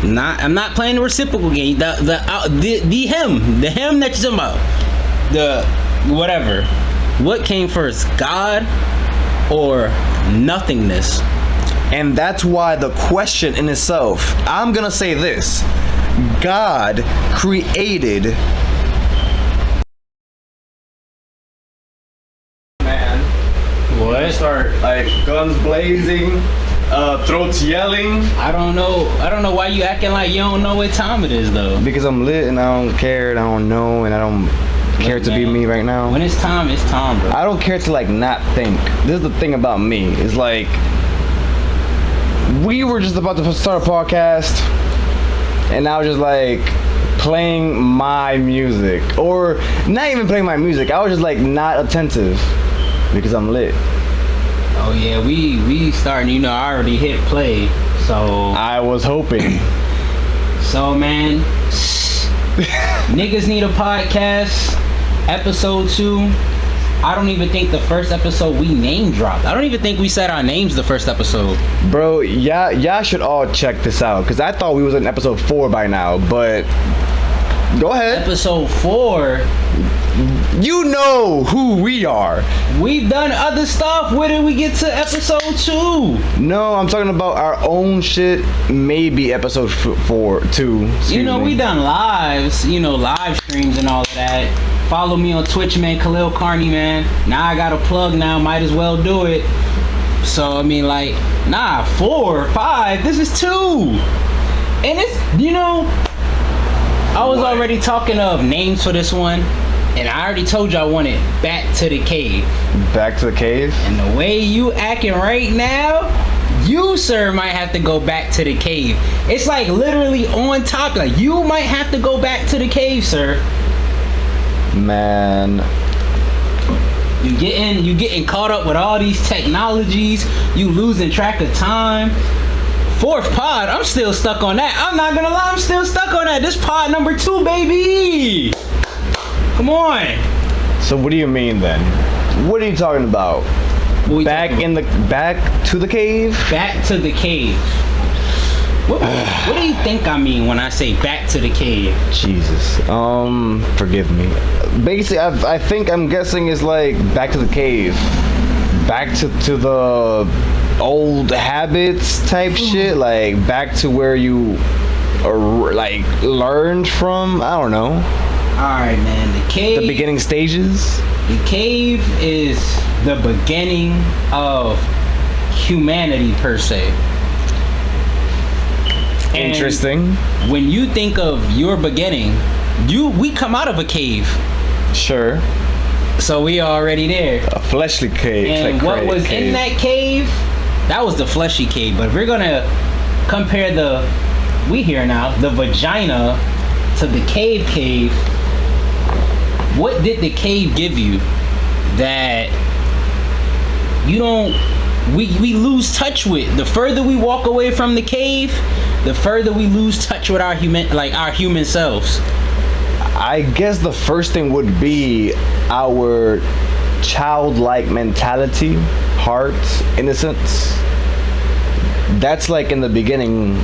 I'm not playing the reciprocal game. The him that you're talking about. The whatever. What came first, God or nothingness? And that's why the question in itself, I'm gonna say this: God created. Man, what? Start like guns blazing, throats yelling. I don't know why you acting like you don't know what time it is though. Because I'm lit and I don't care and I don't know and I don't care to be me right now. When it's time, bro. I don't care to like not think. This is the thing about me. It's like we were just about to start a podcast and I was just like playing my music, or not even playing my music. I was just like not attentive because I'm lit. Oh yeah, we starting. You know, I already hit play, so I was hoping. So man, niggas need a podcast. Episode 2. I don't even think the first episode we name dropped. I don't even think we said our names the first episode. Bro, y'all should all check this out because I thought we was in episode 4 by now, but go ahead. Episode 4. You know who we are. We've done other stuff. Where did we get to episode 2? No, I'm talking about our own shit. Maybe episode 2. You know, we done lives. You know, live streams and all of that. Follow me on Twitch, man. Khalil Carney, man. Now I got a plug now. Might as well do it. So, I mean, like, 4, 5. This is 2. And it's, you know, I was already talking of names for this one. And I already told you I wanted Back to the Cave. Back to the Cave? And the way you acting right now, you, sir, might have to go back to the cave. It's like literally on top. Like, you might have to go back to the cave, sir. Man. You getting caught up with all these technologies. You losing track of time. 4th pod, I'm still stuck on that. I'm not gonna lie, I'm still stuck on that. This pod number 2, baby. Come on. So what do you mean then? What are you talking about? Back to the cave? Back to the cave. What do you think I mean when I say back to the cave? Jesus. Forgive me. Basically, I think I'm guessing is like back to the cave. Back to the old habits type shit. Like back to where you like learned from. I don't know. Alright, man. The cave. The beginning stages. The cave is the beginning of humanity per se. And interesting. when you think of your beginning, we come out of a cave. Sure. So we are already there. A fleshly cave. And what was in that cave, that was the fleshy cave. But if we're gonna compare the vagina to the cave, what did the cave give you that you don't, we lose touch with? The further we walk away from the cave, the further we lose touch with our human selves. I guess the first thing would be our childlike mentality, heart, innocence. That's like in the beginning.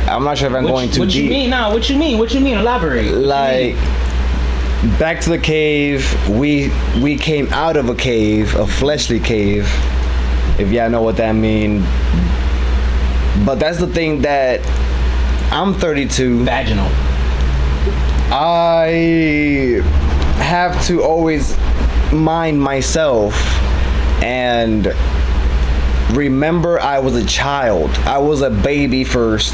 I'm not sure if I'm going too deep. What you mean? No, what you mean? What you mean? Elaborate. Like, back to the cave, we came out of a cave, a fleshly cave, if y'all know what that mean. But that's the thing that I'm 32. Vaginal. I have to always mind myself and remember I was a child. I was a baby first.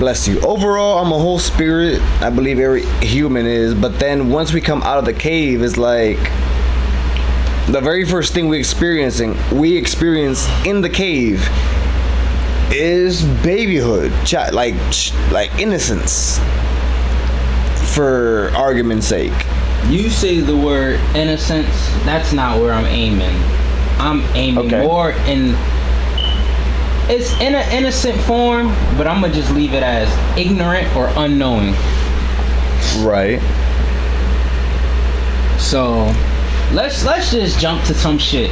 Bless you. Overall, I'm a whole spirit. I believe every human is. But then once we come out of the cave, it's like the very first thing we experience in the cave is babyhood, like innocence. For argument's sake. You say the word innocence. That's not where I'm aiming. I'm aiming more in. It's in an innocent form, but I'm gonna just leave it as ignorant or unknowing. Right. So, let's just jump to some shit.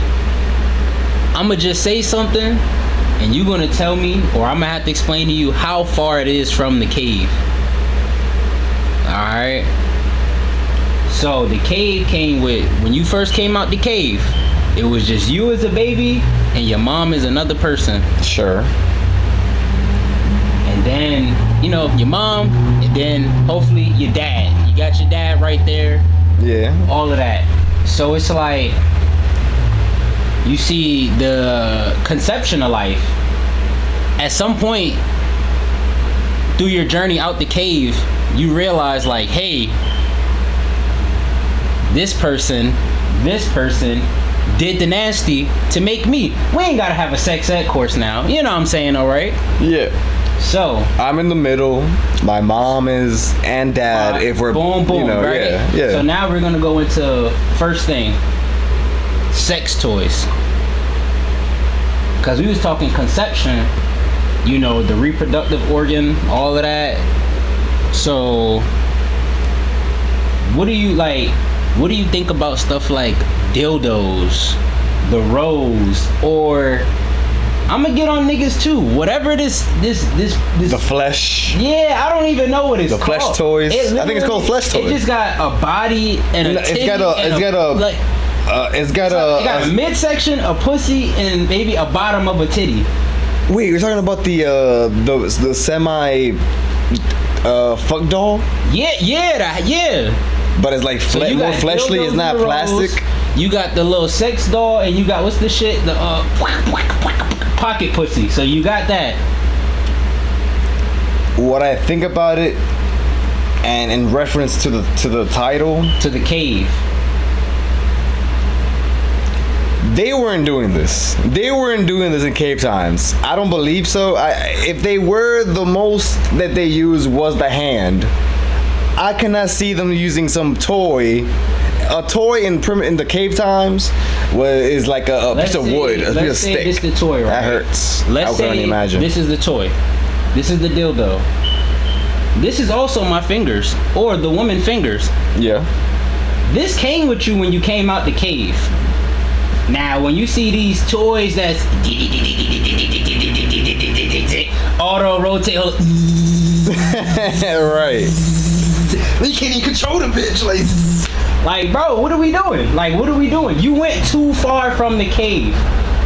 I'm gonna just say something, and you're gonna tell me, or I'm gonna have to explain to you how far it is from the cave. Alright? So the cave came with, when you first came out the cave, it was just you as a baby and your mom is another person. Sure. And then, you know, your mom, and then hopefully your dad. You got your dad right there. Yeah. All of that. So it's like, you see the conception of life. At some point through your journey out the cave, you realize like, hey, this person did the nasty to make me. We ain't gotta have a sex ed course now. You know what I'm saying, all right? Yeah. So I'm in the middle. My mom is, and dad. If we're boom, boom, you know, right? Yeah. So now we're gonna go into first thing, sex toys. Cause we was talking conception, you know, the reproductive organ, all of that. So what do you think about stuff like dildos, the rose, or I'm gonna get on niggas too. Whatever this The flesh. Yeah, I don't even know what it's The called. flesh toys. I think it's called flesh toys. It just got a body and a titty. It got a midsection, a pussy, and maybe a bottom of a titty. Wait, you're talking about the semi fuck doll? Yeah. But it's like So you more got fleshly. dildos It's not and plastic. rolls, you got the little sex doll, and you got what's the shit? The pocket pussy. So you got that. What I think about it, and in reference to the title, To the cave. they weren't doing this. They weren't doing this in cave times. I don't believe so. If they were, the most that they used was the hand. I cannot see them using some toy. A toy in the cave times is like a piece of wood, a piece of stick. This is the toy, right? That hurts. Let's I can only say imagine. this is the toy. This is the dildo. This is also my fingers, or the woman fingers. Yeah. This came with you when you came out the cave. Now, when you see these toys that's auto rotate, Right. You can't even control the bitch. like, bro, what are we doing? Like, what are we doing? You went too far from the cave.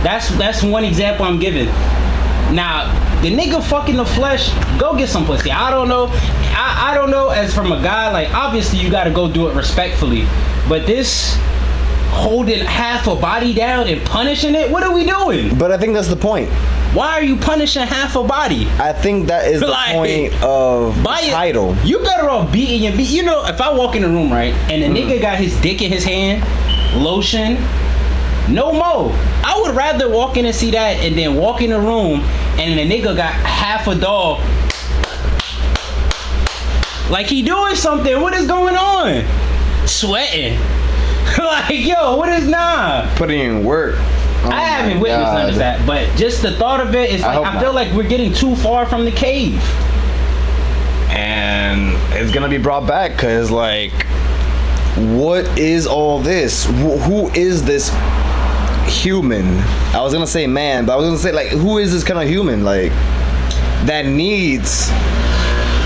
That's one example I'm giving. Now, the nigga fucking the flesh, go get some pussy. I don't know. I don't know. As from a guy, like, obviously you gotta go do it respectfully. But this holding half a body down and punishing it, what are we doing? But I think that's the point. Why are you punishing half a body? I think that is the Like, point of the title. You better off beating your beat. You know, if I walk in the room, right, and the nigga got his dick in his hand, lotion, no more. I would rather walk in and see that and then walk in the room and the nigga got half a dog. Like he doing something. What is going on? Sweating. Like, yo, what is Putting in work. Oh I haven't my witnessed none God. of that, but just the thought of it is like, hope I feel not. like we're getting too far from the cave. And it's gonna be brought back because, like, what is all this? Who is this human? I was gonna say man, but I was gonna say, like, who is this kind of human, like, that needs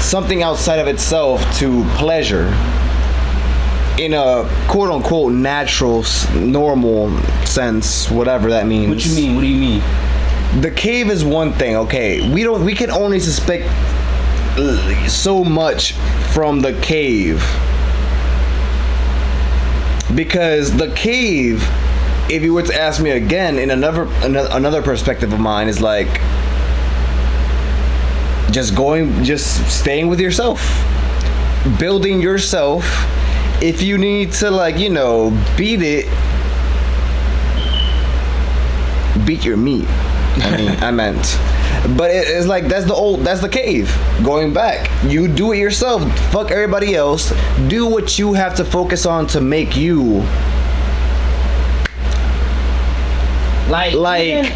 something outside of itself to pleasure in a quote unquote natural, normal sense, whatever that means. What you mean? What do you mean? The cave is one thing, okay. We can only suspect so much from the cave, because the cave, if you were to ask me again in another perspective of mine, is like just staying with yourself, building yourself. If you need to, like, you know, beat your meat. I mean, I meant. But it's like, that's the cave. Going back, you do it yourself. Fuck everybody else. Do what you have to focus on to make you Like even,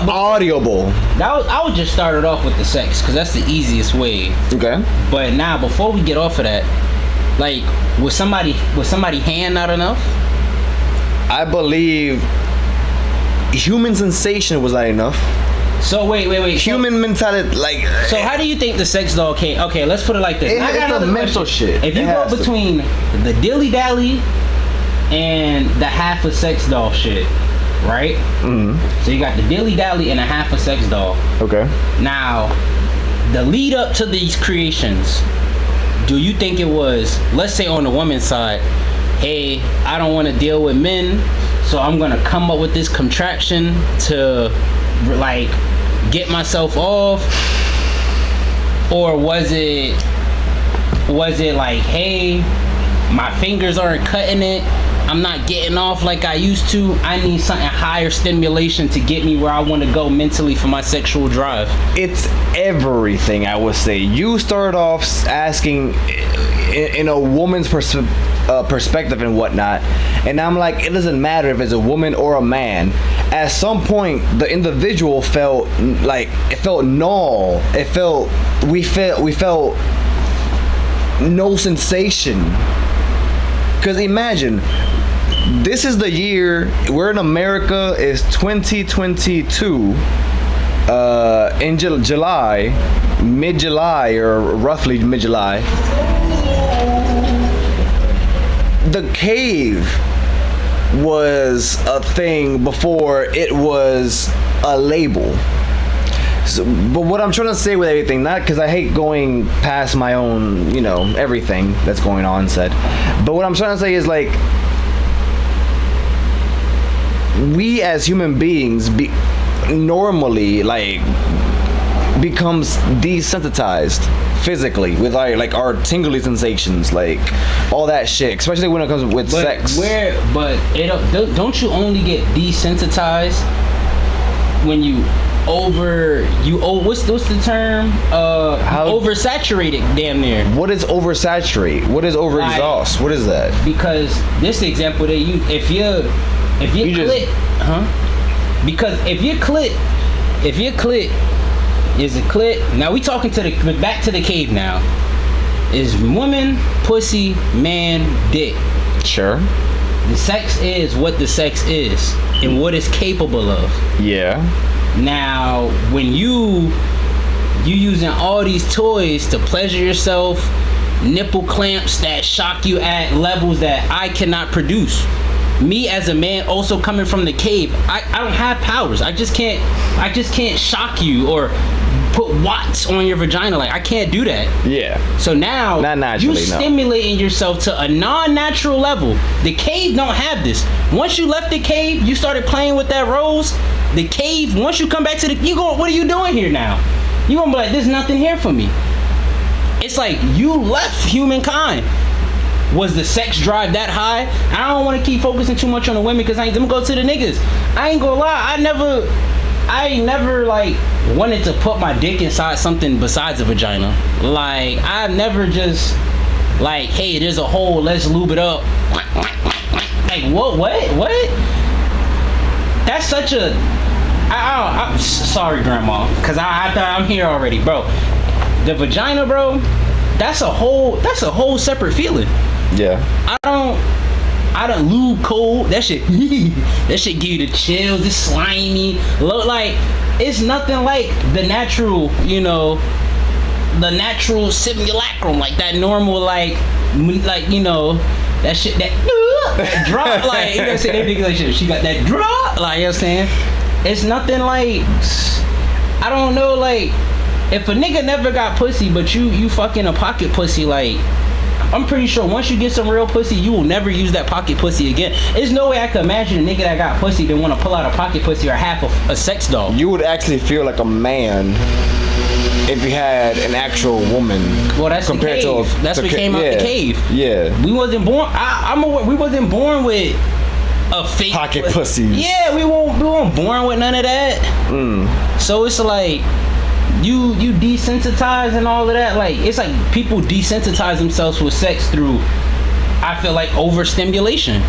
audible. I would just start it off with the sex, because that's the easiest way. Okay. But now, before we get off of that, like, was somebody hand not enough? I believe human sensation was not enough. So wait. Human mentality, like. So how do you think the sex doll came? Okay, let's put it like this. I got It's a another mental question. shit. If you It go has to. between the dilly dally and the half a sex doll shit, right? Mm-hmm. So you got the dilly dally and a half a sex doll. Okay. Now, the lead up to these creations, do you think it was, let's say on the woman's side, hey, I don't want to deal with men, so I'm gonna come up with this contraction to like get myself off? Or was it like, hey, my fingers aren't cutting it, I'm not getting off like I used to, I need something higher stimulation to get me where I want to go mentally for my sexual drive? It's everything, I would say. You start off asking in a woman's perspective and whatnot, and I'm like, it doesn't matter if it's a woman or a man. At some point, the individual felt like, it felt null. We felt no sensation. Because imagine, this is the year, we're in America, is 2022, in July, mid-July, or roughly mid-July. The cave was a thing before it was a label. So, but what I'm trying to say with everything, not because I hate going past my own, everything that's going on said, but what I'm trying to say is, like, we as human beings normally, like, becomes desensitized physically with our tingly sensations, like all that shit, especially when it comes with sex. Don't you only get desensitized when what's the term? Oversaturated, damn near. What is oversaturate? What is overexhaust? What is that? Because this the example they use. If your clit is a clit. Now we talking back to the cave now. Is woman, pussy, man, dick. Sure. The sex is what the sex is and what it's capable of. Yeah. Now, when you using all these toys to pleasure yourself, nipple clamps that shock you at levels that I cannot produce. Me as a man, also coming from the cave, I don't have powers. I just can't shock you or put watts on your vagina. Like, I can't do that. Yeah. So now not naturally, you stimulating yourself to a non-natural level. The cave don't have this. Once you left the cave, you started playing with that rose. The cave, once you come back to what are you doing here now? You gonna be like, there's nothing here for me. It's like you left humankind. Was the sex drive that high? I don't want to keep focusing too much on the women because I'm gonna go to the niggas. I ain't gonna lie, I ain't never like wanted to put my dick inside something besides a vagina. Like, I've never just like, hey, there's a hole, let's lube it up. Like, what? That's such a I'm sorry, grandma, because I thought I'm here already, bro. The vagina, bro, that's a whole separate feeling. Yeah. I don't lube cold. That shit give you the chills. It's slimy. Look, like, it's nothing like the natural, the natural simulacrum, like that normal, like that shit that drop, like, you know what I'm saying? They niggas like, shit, she got that drop, like, you know what I'm saying? It's nothing like, I don't know, like, if a nigga never got pussy, but you fucking a pocket pussy, like, I'm pretty sure once you get some real pussy, you will never use that pocket pussy again. There's no way I could imagine a nigga that got pussy to want to pull out a pocket pussy or half a sex doll. You would actually feel like a man if you had an actual woman. Well, that's compared the cave. That's what came out the cave. Yeah. We wasn't born. I'm aware. We wasn't born with a fake pocket pussies. Yeah, we weren't born with none of that. So it's like, you desensitize and all of that. Like, it's like people desensitize themselves with sex through, I feel like, overstimulation.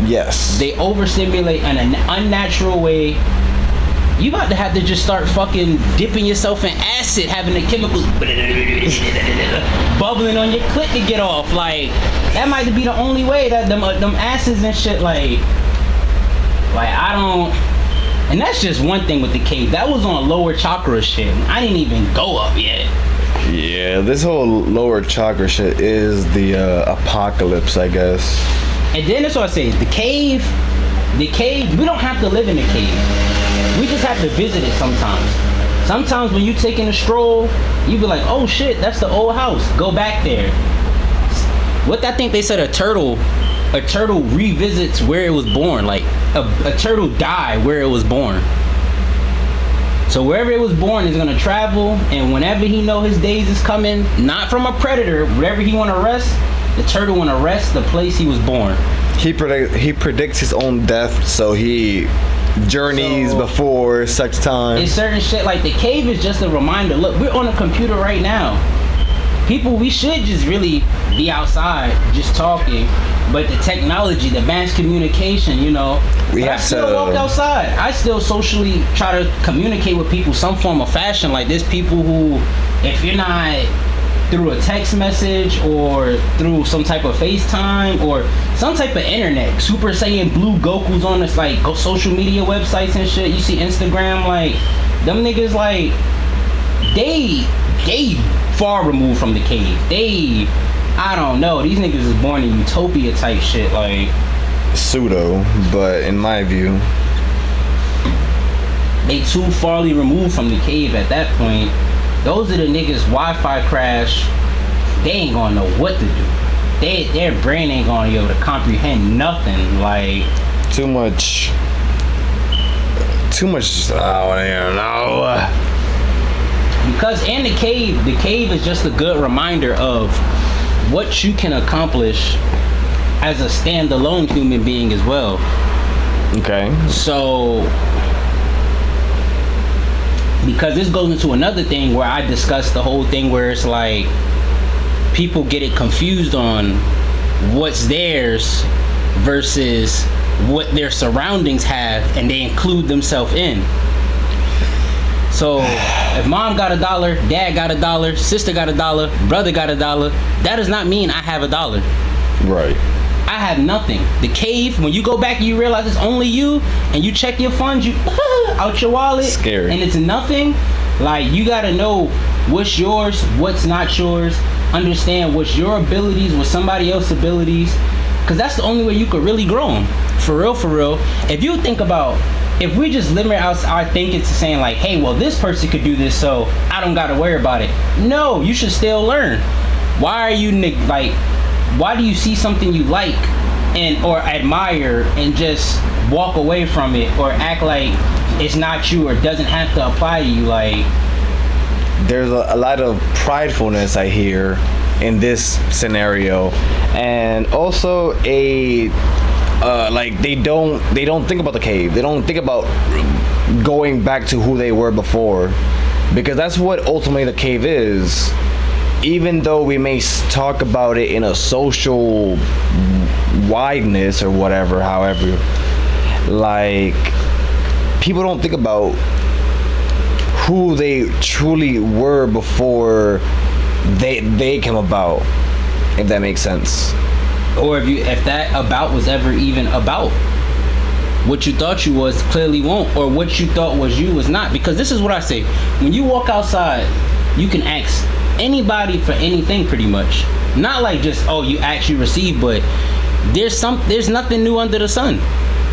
Yes. They overstimulate in an unnatural way. You about to have to just start fucking dipping yourself in acid, having the chemicals bubbling on your clit to get off. Like, that might be the only way that them acids and shit, like I And that's just one thing with the cave. That was on lower chakra shit. I didn't even go up yet. Yeah, this whole lower chakra shit is the apocalypse, I guess. And then that's what I say. The cave, we don't have to live in the cave. We just have to visit it sometimes. Sometimes when you taking a stroll, you be like, oh shit, that's the old house. Go back there. What I think they said a turtle revisits where it was born. Like a turtle died where it was born. So wherever it was born is gonna travel, and whenever he know his days is coming, not from a predator, wherever he wanna rest, the turtle wanna rest the place he was born. He predicts his own death, so he journeys before such time. It's certain shit, like the cave is just a reminder. Look, we're on a computer right now. People, we should just really be outside, just talking. But the technology, the advanced communication, you know, I still walk outside. I still socially try to communicate with people some form of fashion. Like there's people who, if you're not through a text message or through some type of FaceTime or some type of internet, Super Saiyan Blue Goku's on this like social media websites and shit. You see Instagram, like them niggas, like they far removed from the cave. I don't know. These niggas is born in utopia type shit, like pseudo, but in my view, they too farly removed from the cave at that point. Those are the niggas Wi-Fi crash. They ain't gonna know what to do. Their brain ain't gonna be able to comprehend nothing. Like too much. I don't even know. Because in the cave is just a good reminder of what you can accomplish as a standalone human being as well. Okay. So, because this goes into another thing where I discussed the whole thing where it's like people get it confused on what's theirs versus what their surroundings have, and they include themselves in. So if mom got $1, dad got $1, sister got $1, brother got $1, that does not mean I have $1. Right. I have nothing. The cave, when you go back and you realize it's only you, and you check your funds, you out your wallet, scary, and it's nothing. Like, you gotta know what's yours, what's not yours. Understand what's your abilities, what's somebody else's abilities, because that's the only way you could really grow them. For real. If you think about, if we just limit our thinking to saying like, hey, well, this person could do this, so I don't gotta worry about it. No, you should still learn. Why are you like, why do you see something you like and or admire and just walk away from it or act like it's not you or doesn't have to apply to you? Like, there's a lot of pridefulness I hear in this scenario, and also like they don't think about the cave. They don't think about going back to who they were before, because that's what ultimately the cave is. Even though we may talk about it in a social wideness or whatever, however, like, people don't think about who they truly were before they came about, if that makes sense. Or if that about was ever even about. What you thought you was clearly won't, or what you thought was you was not. Because this is what I say, when you walk outside, you can ask anybody for anything pretty much. Not like just, oh, you ask, you receive, but there's nothing new under the sun.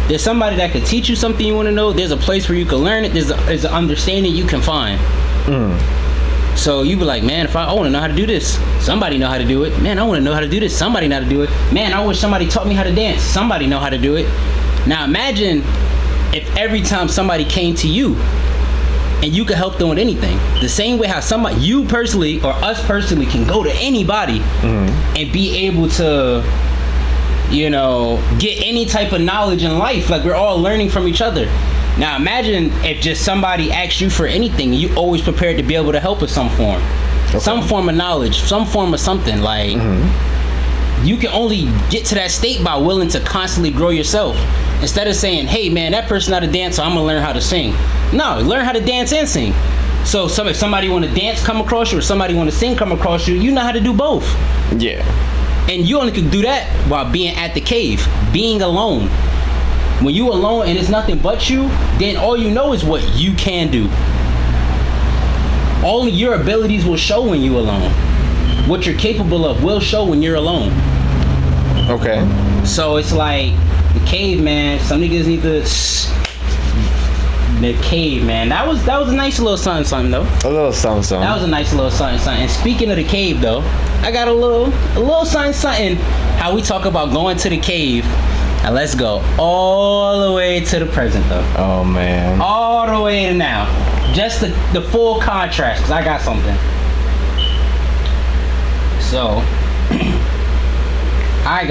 There's somebody that could teach you something you want to know. There's a place where you can learn it. There's an understanding you can find. So you be like, man, if I want to know how to do this, somebody know how to do it. Man, I want to know how to do this, somebody know how to do it. Man, I wish somebody taught me how to dance, somebody know how to do it. Now imagine if every time somebody came to you and you could help them with anything, the same way how somebody, you personally or us personally, can go to anybody and be able to, you know, get any type of knowledge in life. Like, we're all learning from each other. Now imagine if just somebody asked you for anything and you always prepared to be able to help with some form. Okay. Some form of knowledge, some form of something. Like, you can only get to that state by willing to constantly grow yourself. Instead of saying, hey man, that person not a dancer, I'm gonna learn how to sing. No, learn how to dance and sing. So if somebody want to dance come across you, or somebody want to sing come across you, you know how to do both. Yeah. And you only can do that while being at the cave, being alone. When you alone and it's nothing but you, then all you know is what you can do. All of your abilities will show when you alone. What you're capable of will show when you're alone. Okay. So it's like the cave, man. Some niggas need to. The cave, man. That was a nice little something though. A little something. That was a nice little something. And speaking of the cave though, I got a little something. How we talk about going to the cave. Now let's go all the way to the present though. Oh man. All the way to now. Just the full contrast, cause I got something. So I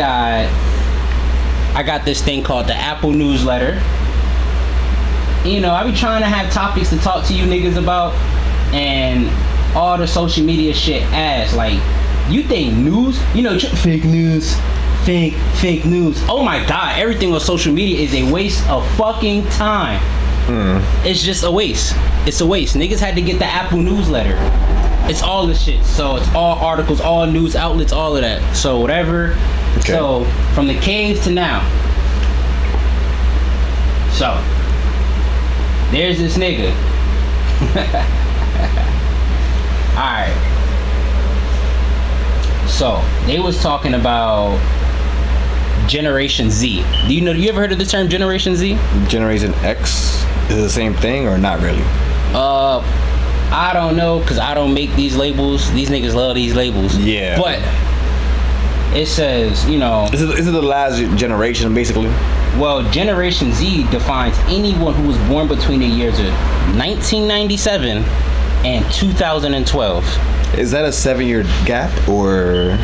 got this thing called the Apple newsletter. You know, I be trying to have topics to talk to you niggas about, and all the social media shit ass. Like, you think news, you know, fake news, fake news. Oh my god, everything on social media is a waste of fucking time. It's just a waste. It's a waste. Niggas had to get the Apple newsletter. It's all the shit. So it's all articles, all news outlets, all of that. So whatever. Okay. So from the caves to now. So there's this nigga. Alright. So they was talking about Generation Z. You ever heard of the term Generation Z? Generation X is it the same thing or not really? I don't know, cause I don't make these labels. These niggas love these labels. Yeah. But it says, you know. Is it the last generation basically? Well, Generation Z defines anyone who was born between the years of 1997 and 2012. Is that a 7-year gap or?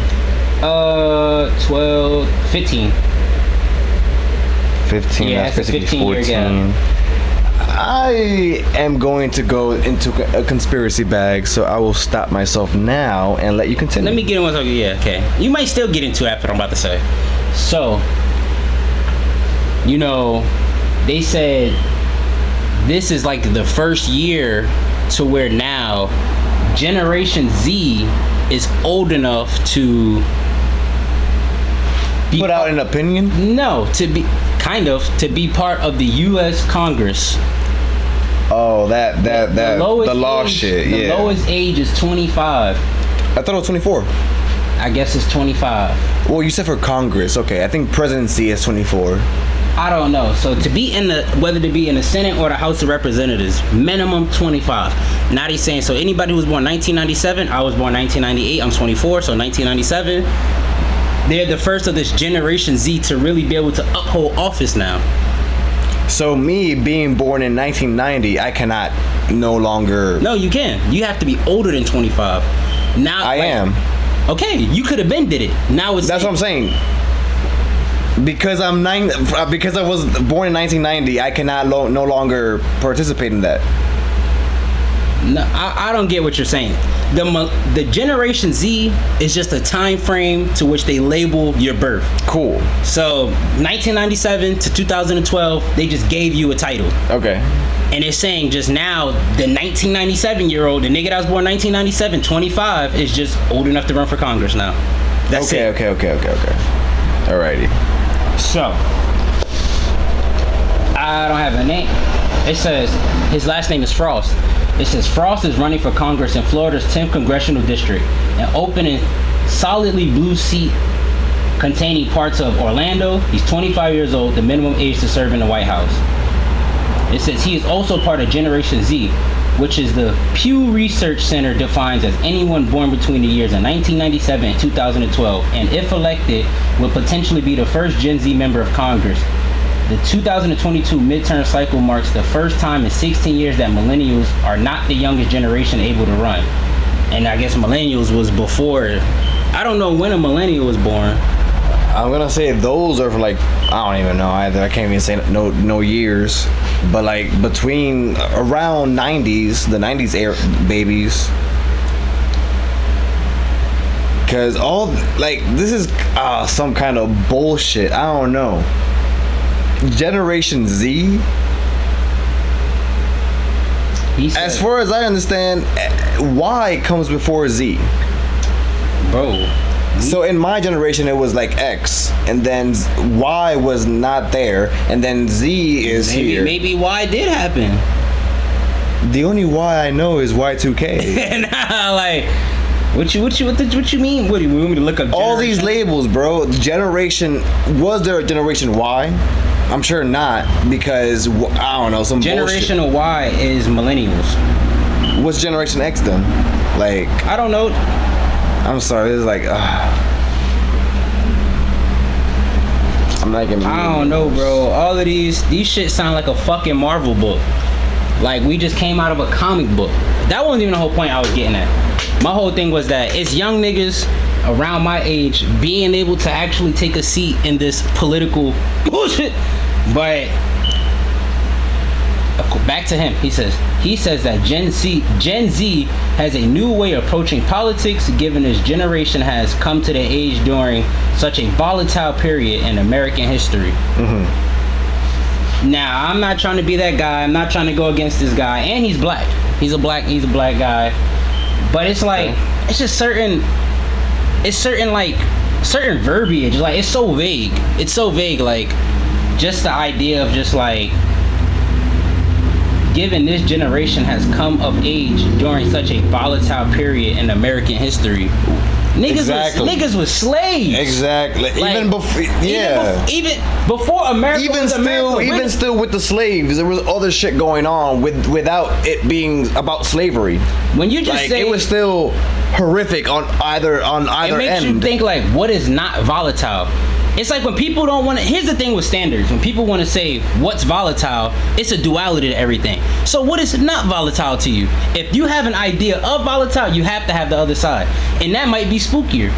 12, 15. 15. Yeah, that's it's a basically 15-year 14. gap. I am going to go into a conspiracy bag, so I will stop myself now and let you continue. Let me get in one second. Yeah, okay. You might still get into it after what I'm about to say. So, you know, they said this is like the first year to where now Generation Z is old enough to be put out an opinion? No, to be part of the U.S. Congress. Oh, the law age, shit. The lowest age is 25. I thought it was 24. I guess it's 25. Well, you said for Congress. Okay, I think presidency is 24. I don't know. So whether to be in the Senate or the House of Representatives, minimum 25. Now he's saying, so anybody who was born 1997, I was born 1998, I'm 24, so 1997, they're the first of this Generation Z to really be able to uphold office now. So me being born in 1990, I cannot no longer. No, you can. You have to be older than 25. Now I am. Okay, you could have been did it. Now it's. That's what I'm saying. Because because I was born in 1990, I cannot no longer participate in that. No, I don't get what you're saying. The Generation Z is just a time frame to which they label your birth. Cool. So 1997 to 2012, they just gave you a title. Okay. And it's saying just now, the 1997-year-old, the nigga that was born 1997, 25, is just old enough to run for Congress now. That's it. Okay. Alrighty. So, I don't have a name. It says his last name is Frost. It says Frost is running for Congress in Florida's 10th congressional district, an open and solidly blue seat containing parts of Orlando. He's 25 years old, the minimum age to serve in the White House. It says he is also part of Generation Z, which is the Pew Research Center defines as anyone born between the years of 1997 and 2012, and if elected, will potentially be the first Gen Z member of Congress. The 2022 midterm cycle marks the first time in 16 years that millennials are not the youngest generation able to run. And I guess millennials was before. I don't know when a millennial was born. I'm gonna say those are for like, I don't even know either. I can't even say no years, but like between around 90s, the 90s era babies. Cause all like this is some kind of bullshit. I don't know. Generation Z. As far as I understand, Y comes before Z. Bro, So in my generation, it was like X, and then Y was not there, and then Z is here. Maybe Y did happen. The only Y I know is Y2K. Nah, like, what you mean? What do you want me to look up? All these labels, bro. Generation, was there a Generation Y? I'm sure not, because I don't know, some Generational Y is millennials. bullshit. What's Generation X then? Like, I don't know. I'm sorry, it's like, I'm not gonna. I don't know, bro. All of these shit sound like a fucking Marvel book. Like, we just came out of a comic book. That wasn't even the whole point I was getting at. My whole thing was that it's young niggas around my age being able to actually take a seat in this political bullshit. But back to him. He says that Gen Z has a new way of approaching politics, given this generation has come to the age during such a volatile period in American history. Mm-hmm. Now, I'm not trying to be that guy. I'm not trying to go against this guy. And he's black. He's a black guy. But it's like, it's just certain verbiage. Like, it's so vague. It's so vague. Like, just the idea of just like, given this generation has come of age during such a volatile period in American history. Niggas was slaves. Exactly. Like, even before, even before America was America. Even still with the slaves, there was other shit going on without it being about slavery. When you just like, say it was still horrific on either end. It makes you think like, what is not volatile? It's like when people don't want to. Here's the thing with standards. When people want to say what's volatile, it's a duality to everything. So what is not volatile to you? If you have an idea of volatile, you have to have the other side, and that might be spookier.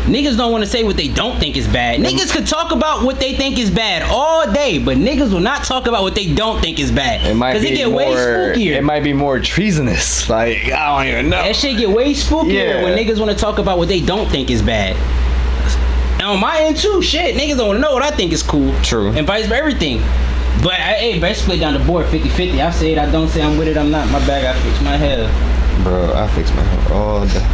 Niggas don't want to say what they don't think is bad. Niggas could talk about what they think is bad all day, but niggas will not talk about what they don't think is bad. Because it get way spookier. It might be more treasonous. Like, I don't even know. That shit get way spookier when niggas want to talk about what they don't think is bad. And on my end too, shit, niggas don't want to know what I think is cool. True. And vice versa, everything. But hey, best split down the board 50-50. I say it, I don't say I'm with it, I'm not. My bag, I fix my hair. Bro, I fix my hair all day.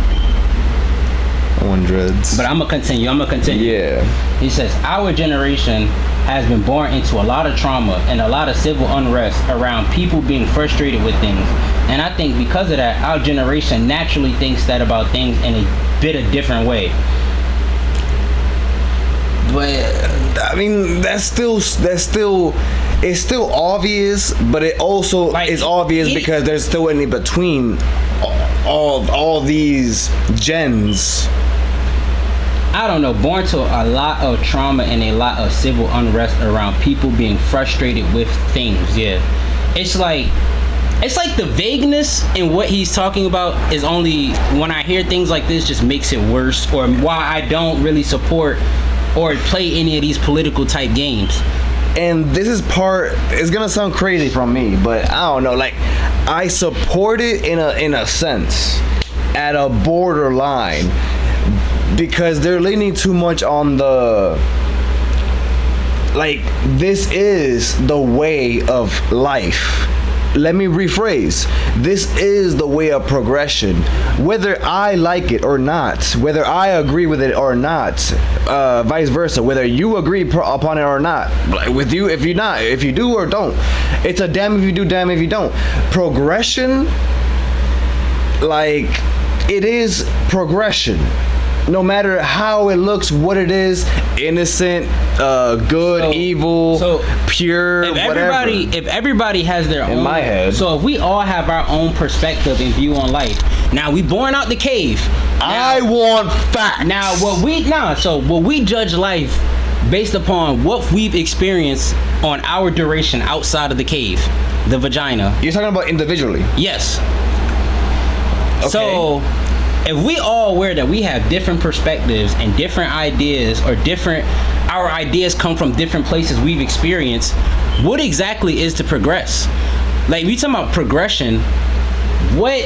On dreads. But I'm gonna continue. Yeah. He says, our generation has been born into a lot of trauma and a lot of civil unrest around people being frustrated with things. And I think because of that, our generation naturally thinks that about things in a bit of different way. But I mean, it's still obvious, but it also like, is obvious because there's still in between all these gens. I don't know, born to a lot of trauma and a lot of civil unrest around people being frustrated with things. Yeah, it's like the vagueness in what he's talking about is only, when I hear things like this, just makes it worse, or why I don't really support or play any of these political type games. And this is part, it's gonna sound crazy from me, but I don't know, like, I support it in a sense, at a borderline, because they're leaning too much on the, like, this is the way of life. Let me rephrase. This is the way of progression. Whether I like it or not, whether I agree with it or not, vice versa, whether you agree upon it or not, like with you, if you do or don't. It's a damn if you do, damn if you don't. Progression, like, it is progression. No matter how it looks, what it is, innocent, good, evil, pure, whatever. If everybody has their own, in my head. So if we all have our own perspective and view on life. Now, we born out the cave. Now, I want facts. Now, what we judge life based upon what we've experienced on our duration outside of the cave, the vagina. You're talking about individually? Yes. Okay. So, if we all aware that we have different perspectives and different ideas, or our ideas come from different places we've experienced, what exactly is to progress? Like, we talking about progression, what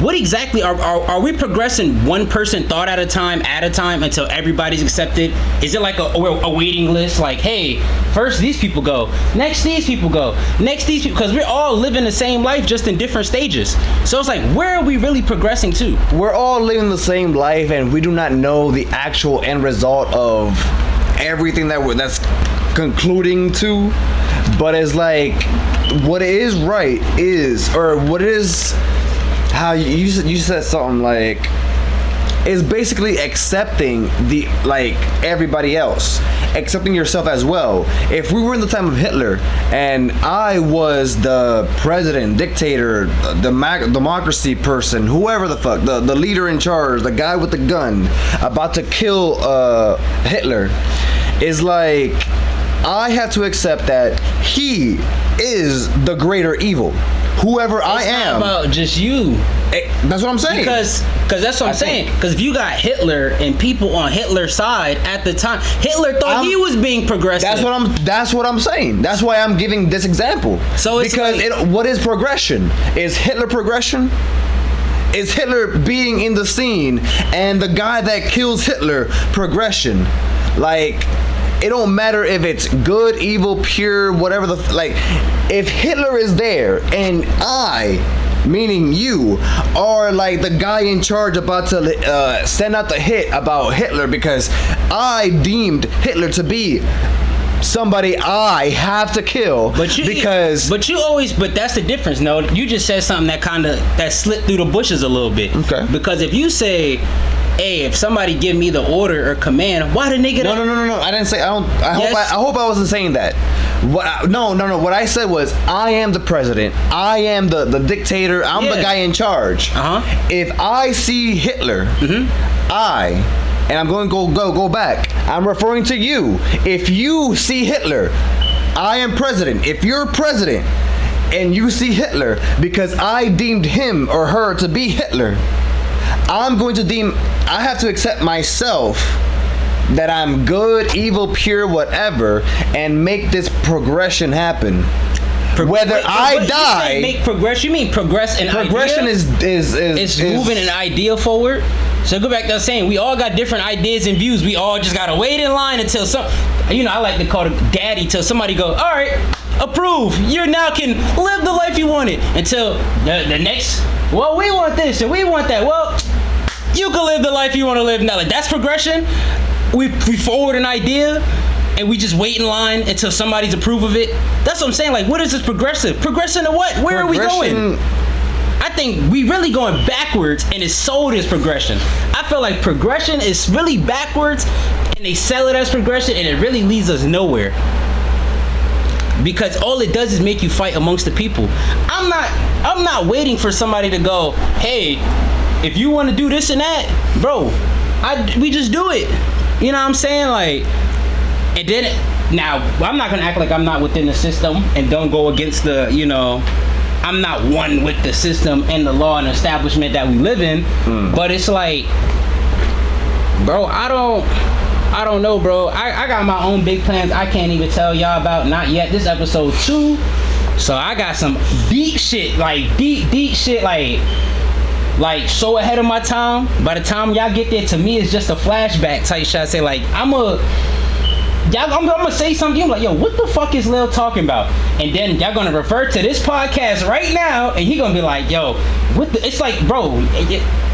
what exactly are we progressing one person thought at a time until everybody's accepted? Is it like a waiting list? Like, hey, first these people go, next these people go, next these people, because we're all living the same life just in different stages. So it's like, where are we really progressing to? We're all living the same life, and we do not know the actual end result of everything that's concluding to. But it's like, what is right is, or what is, how you said something like, is basically accepting the, like, everybody else, accepting yourself as well. If we were in the time of Hitler and I was the president, dictator, the democracy person, whoever the fuck, the leader in charge, the guy with the gun about to kill Hitler, is like, I have to accept that he is the greater evil. Whoever I am. It's not about just you. That's what I'm saying. Because that's what I'm saying. Because if you got Hitler and people on Hitler's side at the time, Hitler thought he was being progressive. That's what I'm saying. That's why I'm giving this example. So it's because like, what is progression? Is Hitler progression? Is Hitler being in the scene and the guy that kills Hitler progression? Like, it don't matter if it's good, evil, pure, whatever like, if Hitler is there and I, meaning you, are like the guy in charge about to send out the hit about Hitler because I deemed Hitler to be somebody I have to kill, but you always, but that's the difference. No, you just said something that slipped through the bushes a little bit. Okay. Because if you say, hey, if somebody give me the order or command, why the nigga? No. I didn't say. I hope I wasn't saying that. No. What I said was, I am the president. I am the dictator. I'm the guy in charge. If I see Hitler, and I'm going to go back. I'm referring to you. If you see Hitler, I am president. If you're president and you see Hitler because I deemed him or her to be Hitler, I have to accept myself that I'm good, evil, pure, whatever, and make this progression happen. Whether I die, make progress. You mean progress in progression idea? is moving an idea forward. So go back to saying we all got different ideas and views. We all just gotta wait in line until I like to call it daddy, till somebody go, all right, approve. You now can live the life you wanted. Until the next, well, we want this and we want that. Well, you can live the life you want to live now. Like, that's progression. We forward an idea and we just wait in line until somebody's approve of it. That's what I'm saying. Like, what is this progressive? Progression to what? Where are we going? I think we really going backwards, and it's sold as progression. I feel like progression is really backwards, and they sell it as progression, and it really leads us nowhere. Because all it does is make you fight amongst the people. I'm not waiting for somebody to go, hey, if you want to do this and that, bro, we just do it. You know what I'm saying? Like, and then, now, I'm not going to act like I'm not within the system and don't go against the, I'm not one with the system and the law and establishment that we live in. But it's like, bro, I don't know, bro. I got my own big plans I can't even tell y'all about, not yet. This episode 2. So I got some deep shit, like deep shit, like so ahead of my time. By the time y'all get there, to me it's just a flashback type shit. I say, like, I'm gonna say something. I'm like, yo, what the fuck is Lil talking about? And then y'all gonna refer to this podcast right now, and he gonna be like, yo, it's like, bro,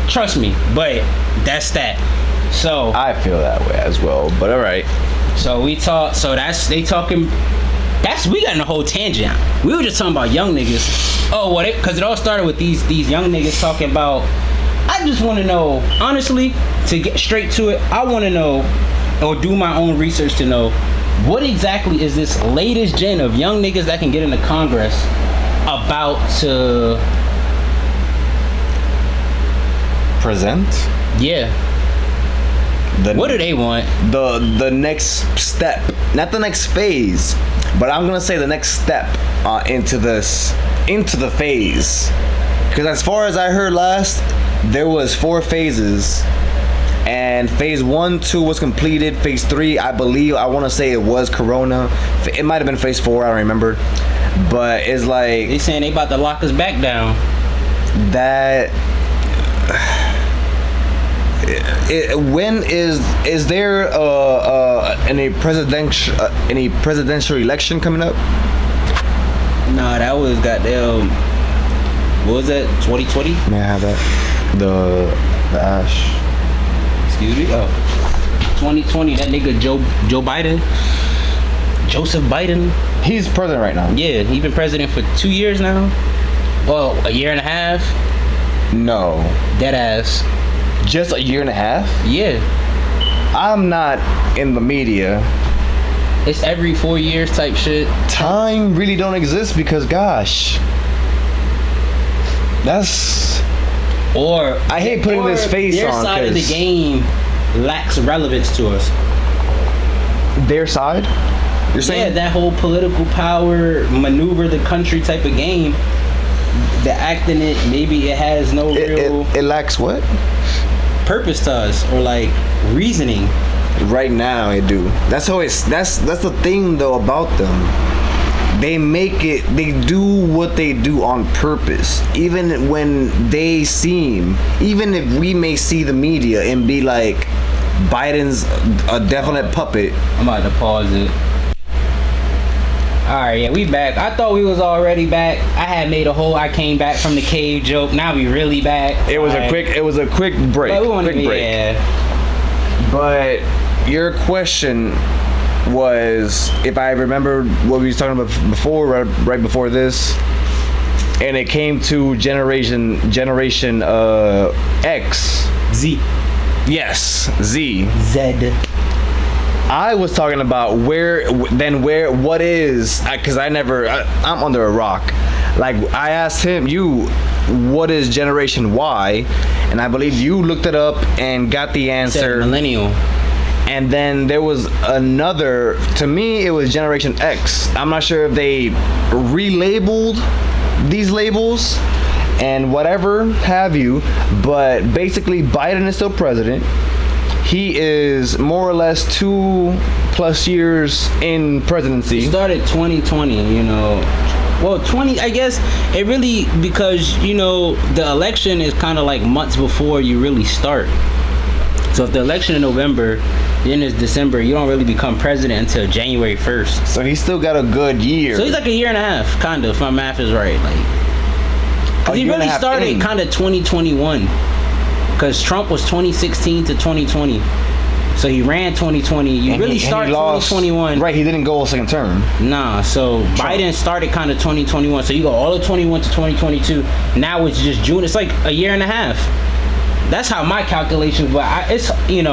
trust me, but that's that. So I feel that way as well, but all right. So we talk. So they talking. We got in a whole tangent. We were just talking about young niggas. Oh, what? Because it all started with these young niggas talking about. I just want to know, honestly, to get straight to it. I want to know, or do my own research to know, what exactly is this latest gen of young niggas that can get into Congress about to present? Yeah. What do they want? The next step, not the next phase, but I'm gonna say the next step into the phase. Because as far as I heard last, there was 4 phases, and phase 1, 2 was completed. Phase 3, I want to say it was Corona. It might have been phase 4, I don't remember. But it's like, they saying they about to lock us back down. That when is there any presidential election coming up? Nah, that was goddamn. What was that? 2020? May I have that? The ash. Excuse me. Oh, 2020. That nigga Joe Biden. Joseph Biden. He's president right now. Yeah, he been president for 2 years now. Well, a year and a half. No. Dead ass. Just a year and a half? Yeah. I'm not in the media. It's every 4 years type shit. Time really don't exist because, gosh, that's. Or I hate putting this face their on. Their side of the game lacks relevance to us. Their side? You're saying? Yeah, that whole political power, maneuver the country type of game. The acting it, maybe it has no real. It lacks what? Purpose to us, or like reasoning. Right now, it do. That's the thing though about them. They do what they do on purpose. Even when even if we may see the media and be like, Biden's a definite puppet. I'm about to pause it. Alright, yeah, we back. I thought we was already back. I had made a whole I came back from the cave joke. Now we really back. It was a quick break. But we wanna quick be, break. yeah. But your question was, if I remember what we was talking about before, right before this, and it came to generation X. Z. Yes, Z. Z. I was talking about what is, because I'm under a rock. Like, I asked him, what is Generation Y? And I believe you looked it up and got the answer. Millennial. And then there was another, to me, it was Generation X. I'm not sure if they relabeled these labels and whatever have you, but basically Biden is still president. He is more or less 2+ years in presidency. He started 2020, Well, 20, I guess it really, because, the election is kind of like months before you really start. So if the election in November, then it's December, you don't really become president until January 1st. So he's still got a good year. So he's like a year and a half, kind of, if my math is right. Because he really started kind of 2021. Because Trump was 2016 to 2020. So he ran 2020. You really start 2021. Right, he didn't go a second term. Nah, so Trump. Biden started kind of 2021. So you go all of 21 to 2022. Now it's just June. It's like a year and a half. That's how my calculations, but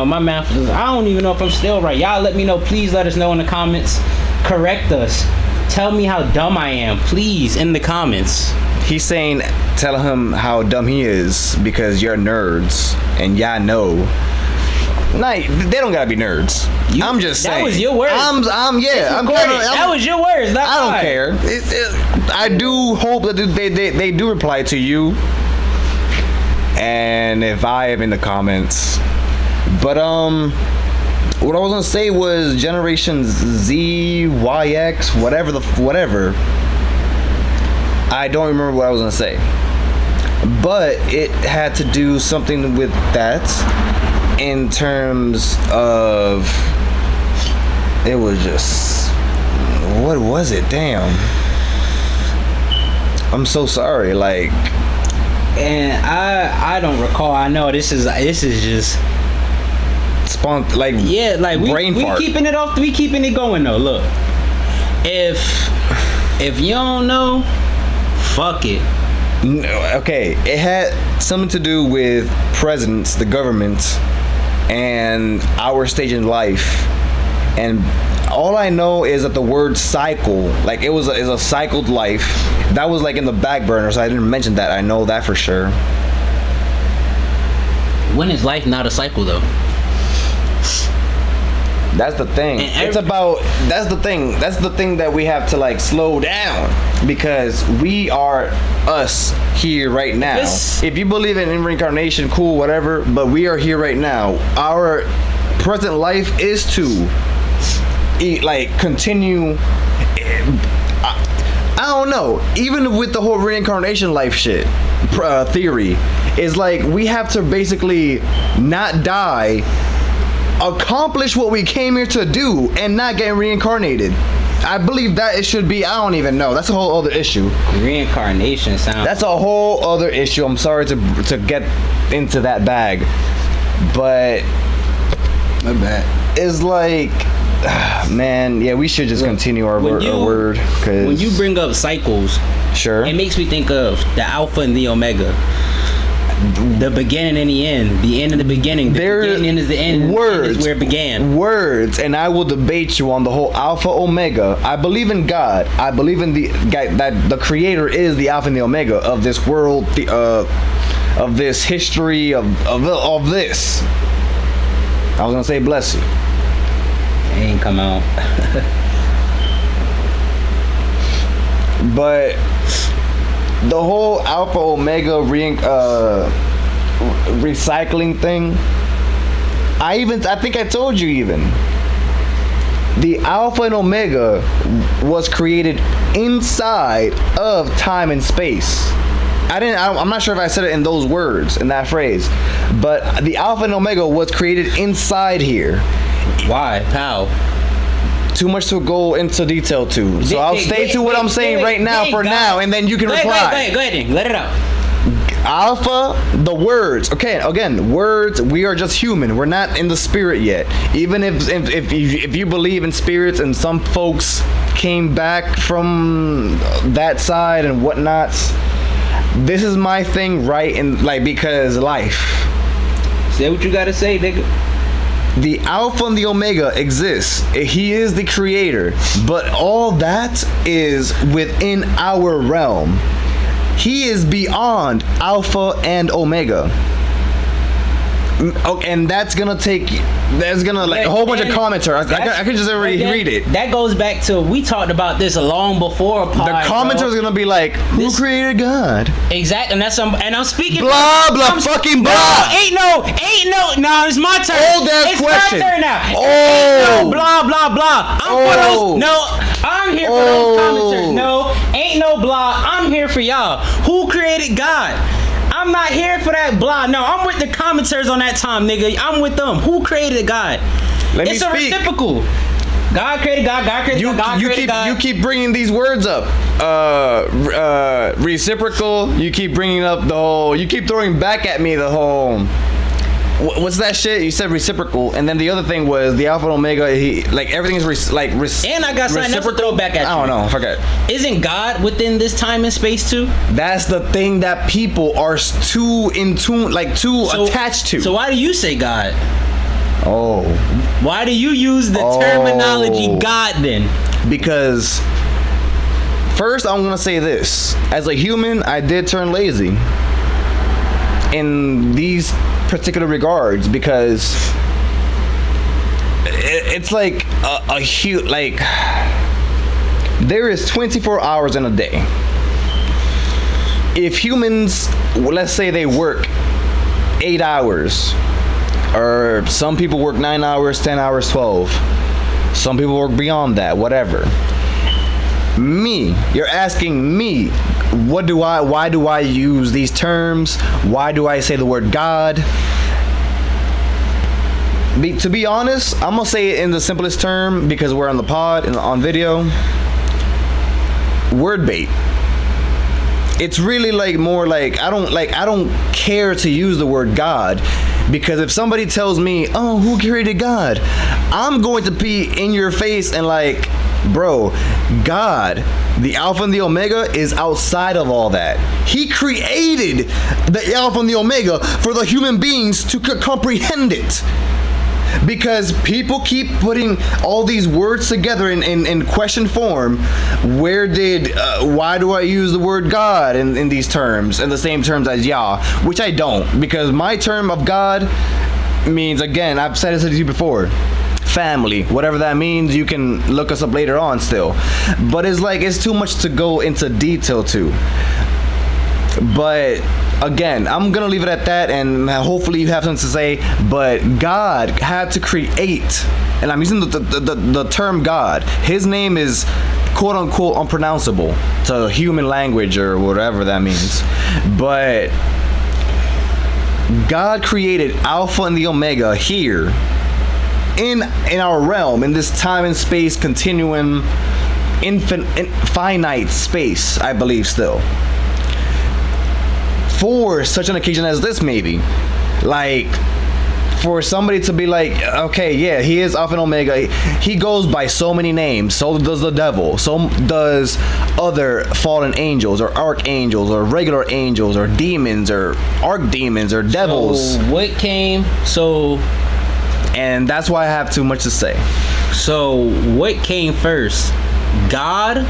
my math is, I don't even know if I'm still right. Y'all let me know. Please let us know in the comments. Correct us. Tell me how dumb I am, please, in the comments. He's saying, tell him how dumb he is because you're nerds and y'all know. Nah, they don't gotta be nerds. I'm just saying. That was your words. That was your words. I don't care. I do hope that they do reply to you. And if I am in the comments. But what I was gonna say was Generation Z, YX, whatever. I don't remember what I was gonna say, but it had to do something with that in terms of, it was just, what was it? Damn, I'm so sorry. Like, and I don't recall. I know this is just like, yeah, like we keeping it off. We keeping it going though. Look, if you don't know, fuck it. Okay, it had something to do with presidents, the government, and our stage in life. And all I know is that the word cycle, like is a cycled life. That was like in the back burner, so I didn't mention that. I know that for sure. When is life not a cycle though? That's the thing. That's the thing that we have to like slow down, because we are us here right now. If you believe in reincarnation, cool, whatever, but we are here right now. Our present life is to continue. I don't know. Even with the whole reincarnation life shit theory, is like we have to basically not die, accomplish what we came here to do, and not get reincarnated. I believe that it should be. I don't even know. That's a whole other issue. Reincarnation sounds. That's a whole other issue. I'm sorry to get into that bag, but My bad. it's like, man, yeah, we should just continue our word. Cause when you bring up cycles, sure, it makes me think of the Alpha and the Omega. The beginning and the end. The end and the beginning. The beginning is the end. Words. The end is where it began. Words, and I will debate you on the whole Alpha Omega. I believe in God. I believe in the guy that the Creator is the Alpha and the Omega of this world, of this history, of this. I was gonna say bless you. It ain't come out. But the whole Alpha Omega recycling thing, I think I told you even. The Alpha and Omega was created inside of time and space. I'm not sure if I said it in those words, in that phrase, but the Alpha and Omega was created inside here. Why? How? Too much to go into detail to. So I'll stay to what I'm saying right now for now, and then you can reply. Go ahead. Let it out. Alpha, the words. Okay, again, words. We are just human. We're not in the spirit yet. Even if you believe in spirits, and some folks came back from that side and whatnots, this is my thing, right? And like, because life. Say what you gotta say, nigga. The Alpha and the Omega exists. He is the creator, but all that is within our realm. He is beyond Alpha and Omega. And that's gonna like a whole bunch of commenters. I could just already read it. That goes back to, we talked about this long before. The commenters gonna be like, who created God? Exactly, and I'm speaking. Blah blah fucking blah. Ain't no. No, it's my turn. It's question. My turn now. Oh. No, blah blah blah. I'm for those. No, I'm here for those commenters. No, ain't no blah. I'm here for y'all. Who created God? I'm not here for that blah. No, I'm with the commenters on that time, nigga. I'm with them. Who created God? It's a reciprocal. God created God. God created God. God created God. You keep bringing these words up. Reciprocal. You keep bringing up the whole. You keep throwing back at me the whole. What's that shit? You said reciprocal, and then the other thing was the Alpha and Omega. Everything is and I got something else to throw back at you. I don't know. I forget. Isn't God within this time and space too? That's the thing that people are too in tune, attached to. So why do you say God? Oh. Why do you use the terminology God then? Because first I'm gonna say this: as a human, I did turn lazy in these particular regards, because it's like a huge, like, there is 24 hours in a day. If humans, let's say they work 8 hours, or some people work 9 hours, 10 hours, 12, some people work beyond that, whatever. You're asking me, why do I use these terms? Why do I say the word God? To be honest, I'm gonna say it in the simplest term, because we're on the pod and on video. Word bait. It's really more like I don't care to use the word God, because if somebody tells me, oh, who created God, I'm going to be in your face and like, bro, God, the Alpha and the Omega, is outside of all that. He created the Alpha and the Omega for the human beings to comprehend it. Because people keep putting all these words together in question form. Why do I use the word God in these terms, in the same terms as Yah? Which I don't, because my term of God means, again, I've said it to you before, family, whatever that means. You can look us up later on still, but it's too much to go into detail to. But again, I'm gonna leave it at that, and hopefully you have something to say. But God had to create, and I'm using the term God. His name is quote unquote unpronounceable to human language or whatever that means. But God created Alpha and the Omega here in our realm, in this time and space continuum, finite space, I believe still. For such an occasion as this, maybe. Like, for somebody to be like, okay, yeah, he is Alpha and Omega. He goes by so many names. So does the devil. So does other fallen angels or archangels or regular angels or demons or archdemons or devils. So what came? And that's why I have too much to say. So what came first? God?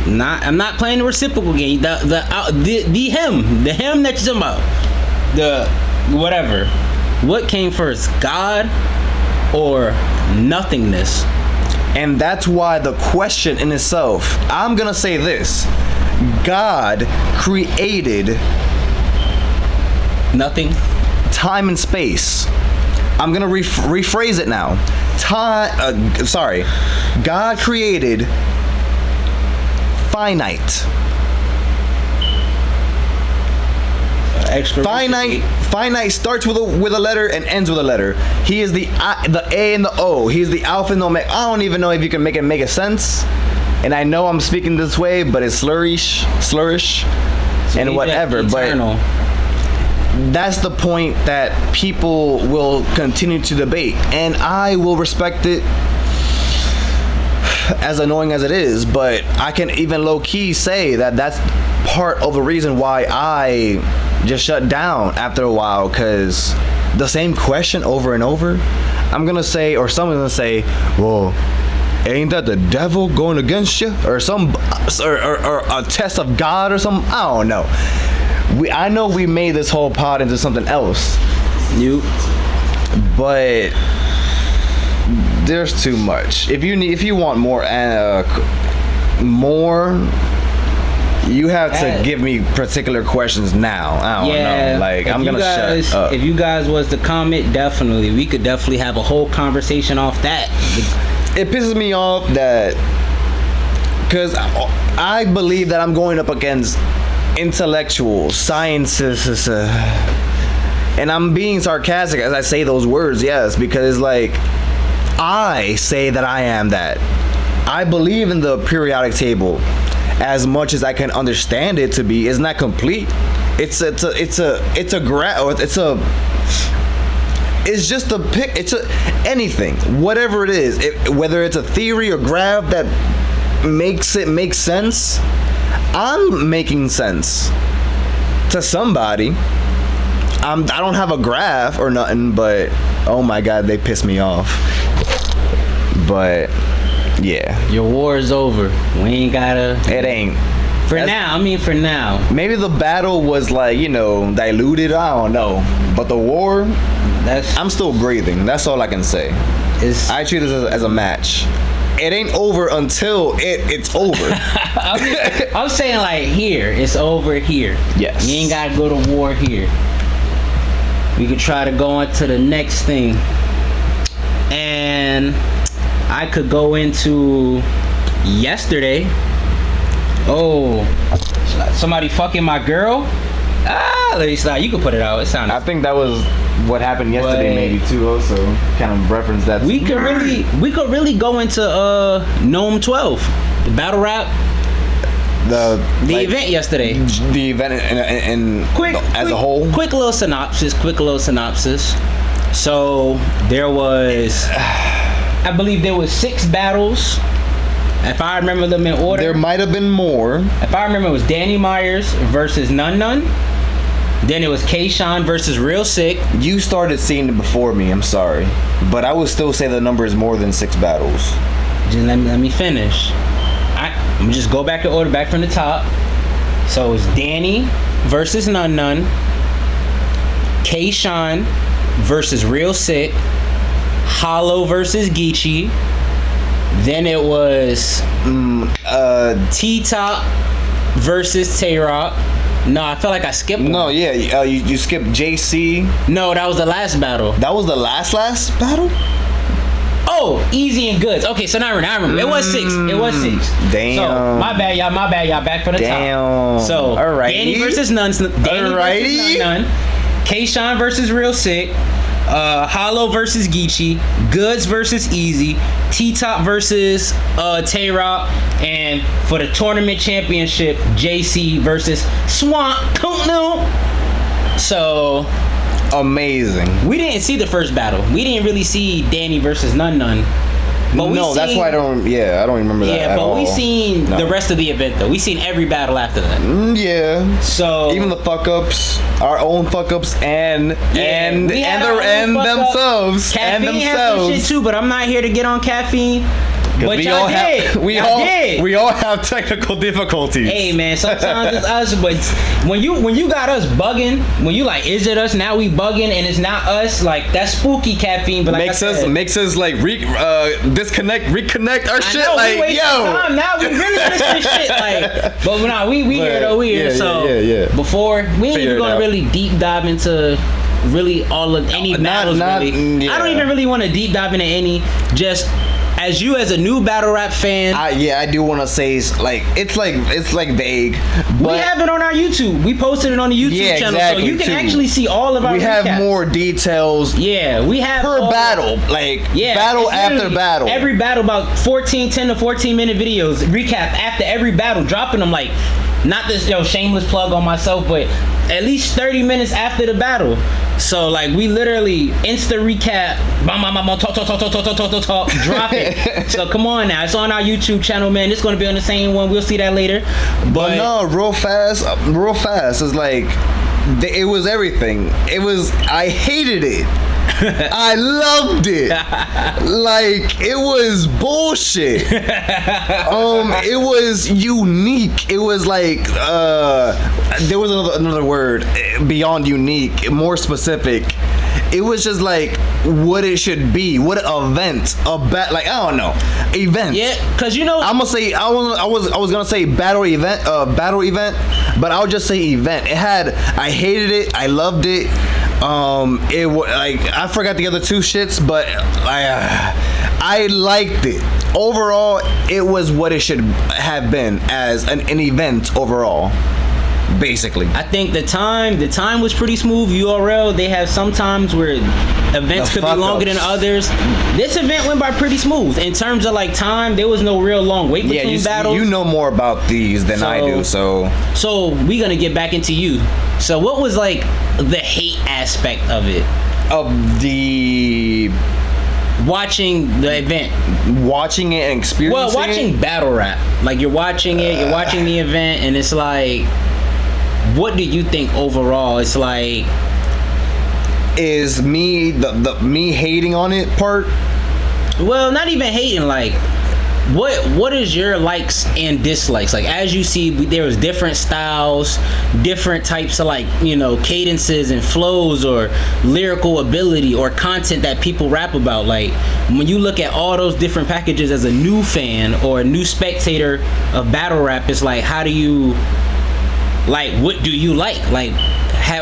I'm not playing the reciprocal game. The him that you're talking about. The whatever. What came first, God or nothingness? And that's why the question in itself, I'm gonna say this: God created Nothing. time and space. I'm gonna rephrase it now. God created finite. Extra. Finite starts with a letter and ends with a letter. He is the A and the O. He's the Alpha and the Omega. I don't even know if you can make a sense. And I know I'm speaking this way, but it's slurish, So and whatever. Eternal. But that's the point that people will continue to debate, and I will respect it, as annoying as it is. But I can even low-key say that that's part of the reason why I just shut down after a while, because the same question over and over, I'm gonna say, or someone's gonna say, well, ain't that the devil going against you, or or a test of God or something? I don't know. I know we made this whole pod into something else, but there's too much. If you want more, you have to give me particular questions now. I don't know. Like, I'm gonna shut up. If you guys was to comment, we could definitely have a whole conversation off that. It pisses me off that, because I believe that I'm going up against intellectuals, scientists, and I'm being sarcastic as I say those words, yes, because like, I say that I am that. I believe in the periodic table as much as I can understand it to be. It's not complete. It's just a pick. Anything, whatever it is, whether it's a theory or graph that makes it make sense. I'm making sense to somebody. I don't have a graph or nothing, but oh my God, they piss me off. But yeah, your war is over. We ain't gotta. It ain't. For now. Maybe the battle was like, diluted. I don't know. But the war, I'm still breathing. That's all I can say. I treat this as a match. It ain't over until it's over. I'm saying like here, it's over here. Yes. You ain't gotta go to war here. We could try to go on to the next thing. And I could go into yesterday. Oh, somebody fucking my girl? Let me stop. You can put it out. It sounded. I think that was what happened yesterday, maybe too. Also, kind of reference that. We could really go into Gnome 12, the battle rap. The event yesterday. The event as a whole. Quick little synopsis. So there was, I believe there was 6 battles. If I remember them in order. There might have been more. If I remember, it was Danny Myers versus Nun. Then it was K-Shine versus Real Sick. You started seeing it before me, I'm sorry. But I would still say the number is more than 6 battles. Just let me finish. I'm gonna just go back in order, back from the top. So it's Danny versus Nun. K-Shine versus Real Sick. Hollow versus Geechee. Then it was T-Top versus Tay-Rock. No, I felt like I skipped one. No, yeah, you skipped JC. No, that was the last battle. That was the last battle? Oh, Easy and Goods. Okay, so now I remember. It was 6. It was 6. Damn. So my bad, y'all. Back for the Damn. top. So Alrighty. Danny versus None. Alrighty. K-Shine versus Real Sick. Hollow versus Geechee. Goods versus Easy. T-Top versus Tay-Rock. And for the tournament championship, JC versus Swamp. So amazing. we didn't see the first battle. We didn't really see Danny versus None. But No, that's why I don't remember that Yeah, at but all. we seen No. the rest of the event though. We seen every battle after that. Yeah. So Even the fuck ups, our own fuck ups, and we had our own fuck up. themselves, Caffeine and has some shit themselves. too, but I'm not here to get on caffeine. But we y'all all did. have Y'all did. we all have technical difficulties. Hey man, sometimes it's us, but when you got us bugging, when you like, is it us now? We bugging and it's not us. Like that's spooky caffeine. But like makes us like disconnect, reconnect our I shit. know, Like we wasting time. Now we really missing shit. Like, but nah, we here though. We here. Yeah, So yeah. before we ain't Figure even it gonna out. really deep dive into really all of any battles. Really, yeah. I don't even really want to deep dive into any. Just as you as a new battle rap fan, I do want to say it's like vague. But we have it on our YouTube. We posted it on the YouTube channel, exactly, so you can too. actually see all of our. we have recaps. more details Yeah, we have per all- battle, like battle it's after literally battle. Every battle about 10 to 14 minute videos recap after every battle, dropping them like not this shameless plug on myself, but at least 30 minutes after the battle. So like we literally insta recap, talk, drop it. So come on now, it's on our YouTube channel, man. It's gonna be on the same one. We'll see that later. But no, real fast. It's like it was everything. I hated it. I loved it. Like it was bullshit. It was unique. It was like there was another word beyond unique, more specific. It was just like what it should be. What an event. Like I don't know. Event. Yeah, cause I'm gonna say I was gonna say battle event, but I'll just say event. I hated it. I loved it. It was like I forgot the other two shits, but I liked it. Overall, it was what it should have been as an event overall. Basically, I think the time was pretty smooth. URL, they have some times where events could be longer than others. This event went by pretty smooth in terms of like time. There was no real long wait between battles. You know more about these than I do, so we gonna get back into you. So what was like the hate aspect of it? Of the Watching the event. watching it and experiencing. Well, watching battle rap. Like you're watching it, you're watching the event, and it's like, what do you think overall? It's like, is me the me hating on it part. well, not even hating. Like, what is your likes and dislikes? Like, as you see, there was different styles, different types of like cadences and flows or lyrical ability or content that people rap about. Like, when you look at all those different packages as a new fan or a new spectator of battle rap, it's like, how do you, like, what do you like? Like,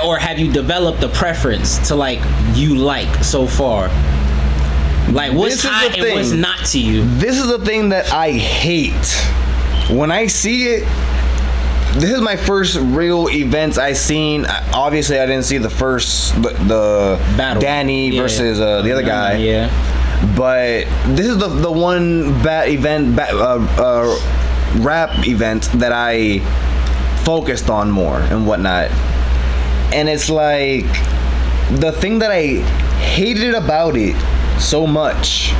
or have you developed a preference to like you like so far? Like, what's hot and what's not to you? This is the thing that I hate. When I see it, this is my first real events I seen. Obviously, I didn't see the first the battle, Danny versus the other guy. Yeah. But this is the one rap event that I focused on more and whatnot. And it's like the thing that I hated about it so much,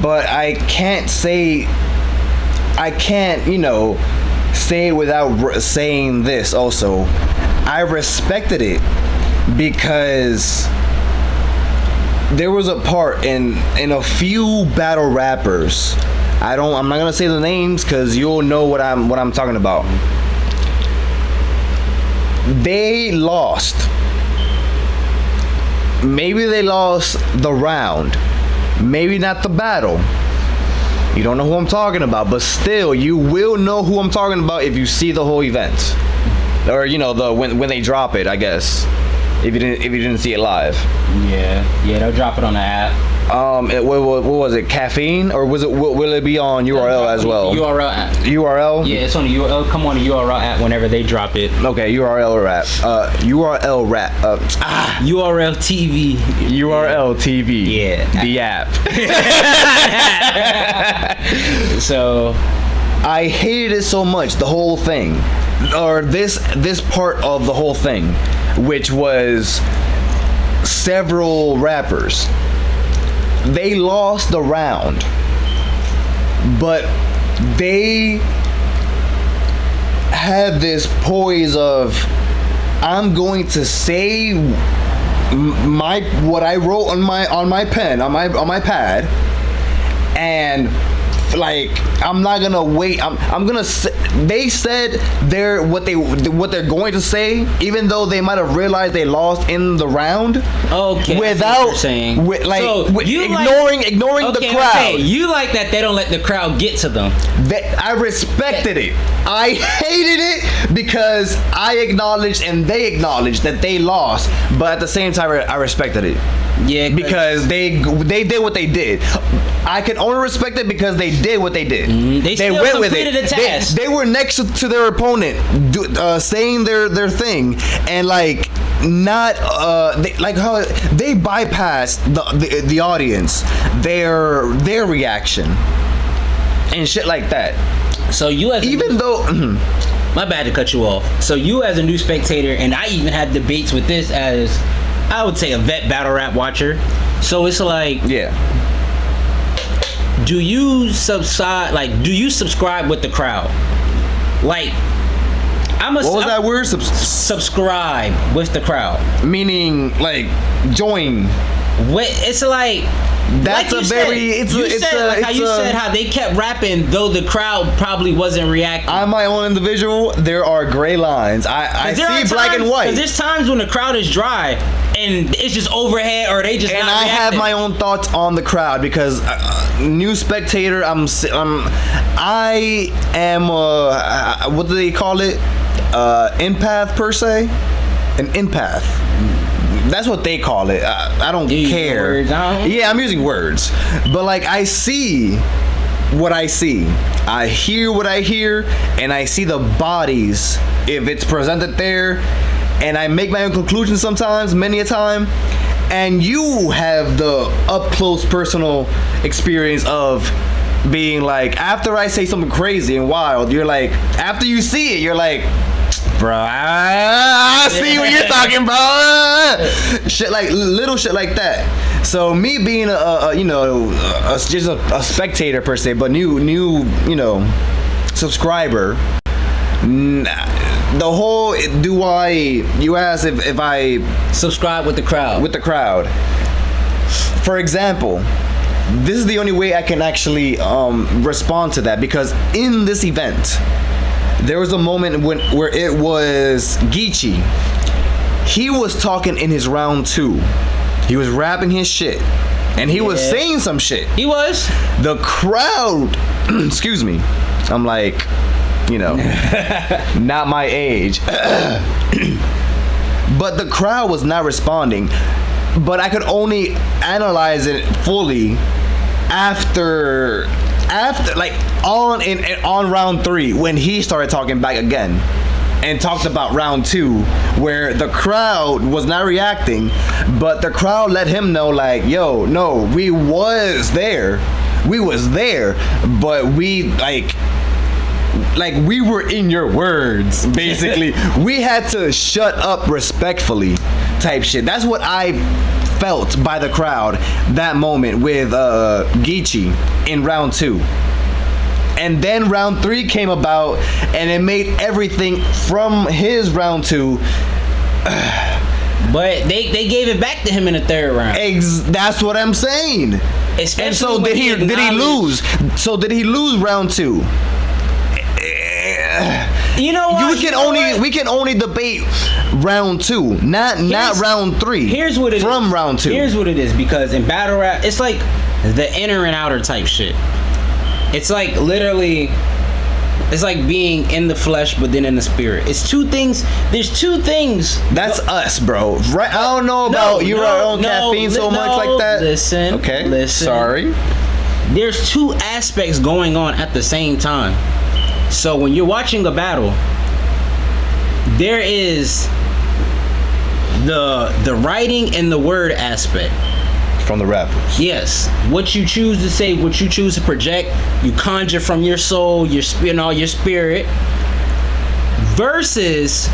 but I can't say it without saying this also. I respected it because there was a part in a few battle rappers. I'm not gonna say the names because you'll know what I'm talking about. They lost. Maybe they lost the round. Maybe not the battle. You don't know who I'm talking about, but still, you will know who I'm talking about if you see the whole event, or when they drop it. I guess if you didn't see it live. Yeah, they'll drop it on the app. What was it? Caffeine, or will it be on URL as well? URL app. URL. Yeah, it's on the URL. Come on the URL app whenever they drop it. Okay, URL rap. URL rap. URL TV. URL TV. Yeah. The app. So, I hated it so much, the whole thing, or this part of the whole thing, which was several rappers. They lost the round, but they had this poise of, I'm going to say what I wrote on my pen, on my pad, and like, I'm not gonna wait. I'm gonna say, they said what they're going to say, even though they might have realized they lost in the round. Okay. Without saying, ignoring the crowd. Okay. You like that they don't let the crowd get to them. I respected it. I hated it because I acknowledged and they acknowledged that they lost, but at the same time I respected it. Yeah, because they did what they did. I can only respect it because they did what they did. They went with completed it. the task. They were next to their opponent, saying their thing, and like not like how they bypassed the audience, their reaction, and shit like that. So you as my bad to cut you off. So you as a new spectator, and I even had debates with this as, I would say, a vet battle rap watcher. So it's like, yeah. Do you subscribe with the crowd? Like, What was that word? Subscribe with the crowd. Meaning, like, join. It's like, that's like you said how they kept rapping though the crowd probably wasn't reacting. I'm my own individual. There are gray lines. I see black and white. Because there's times when the crowd is dry and it's just overhead, or they just and not I reacting. have my own thoughts on the crowd because new spectator. I am what do they call it? Empath per se, an empath. That's what they call it. I don't care. Yeah, I'm using words. But like, I see what I see. I hear what I hear, and I see the bodies if it's presented there, and I make my own conclusions sometimes, many a time. And you have the up close personal experience of being like, after I say something crazy and wild, you're like, after you see it, you're like, bro, I see what you're talking about. Shit like little shit like that. So me being just a spectator per se, but new subscriber. The whole you asked if I subscribe with the crowd. With the crowd. For example, this is the only way I can actually respond to that, because in this event, there was a moment where it was Geechee. He was talking in his round 2. He was rapping his shit, and he was saying some shit. He was. The crowd, excuse me, I'm like, not my age. But the crowd was not responding. But I could only analyze it fully after like on round 3, when he started talking back again and talked about round 2, where the crowd was not reacting, but the crowd let him know, like, yo, no, we was there, but we like we were in your words, basically. We had to shut up respectfully type shit. That's what I felt by the crowd that moment with Geechee in round 2. And then round 3 came about, and it made everything from his round 2. But they gave it back to him in the 3rd round. That's what I'm saying. Especially, and so did he lose? So did he lose round 2? You know what? We can only debate round 2, not round 3. Here's what it from is. round 2. Here's what it is, because in battle rap, it's like the inner and outer type shit. It's like literally It's like being in the flesh, but then in the spirit. It's two things. There's two things. That's us, bro. Right? I don't know about you on caffeine so much like that. Listen. Okay. Listen. Sorry. There's two aspects going on at the same time. So when you're watching a battle, there is the writing and the word aspect. From the rappers. Yes, what you choose to say, what you choose to project, you conjure from your soul, your spirit, versus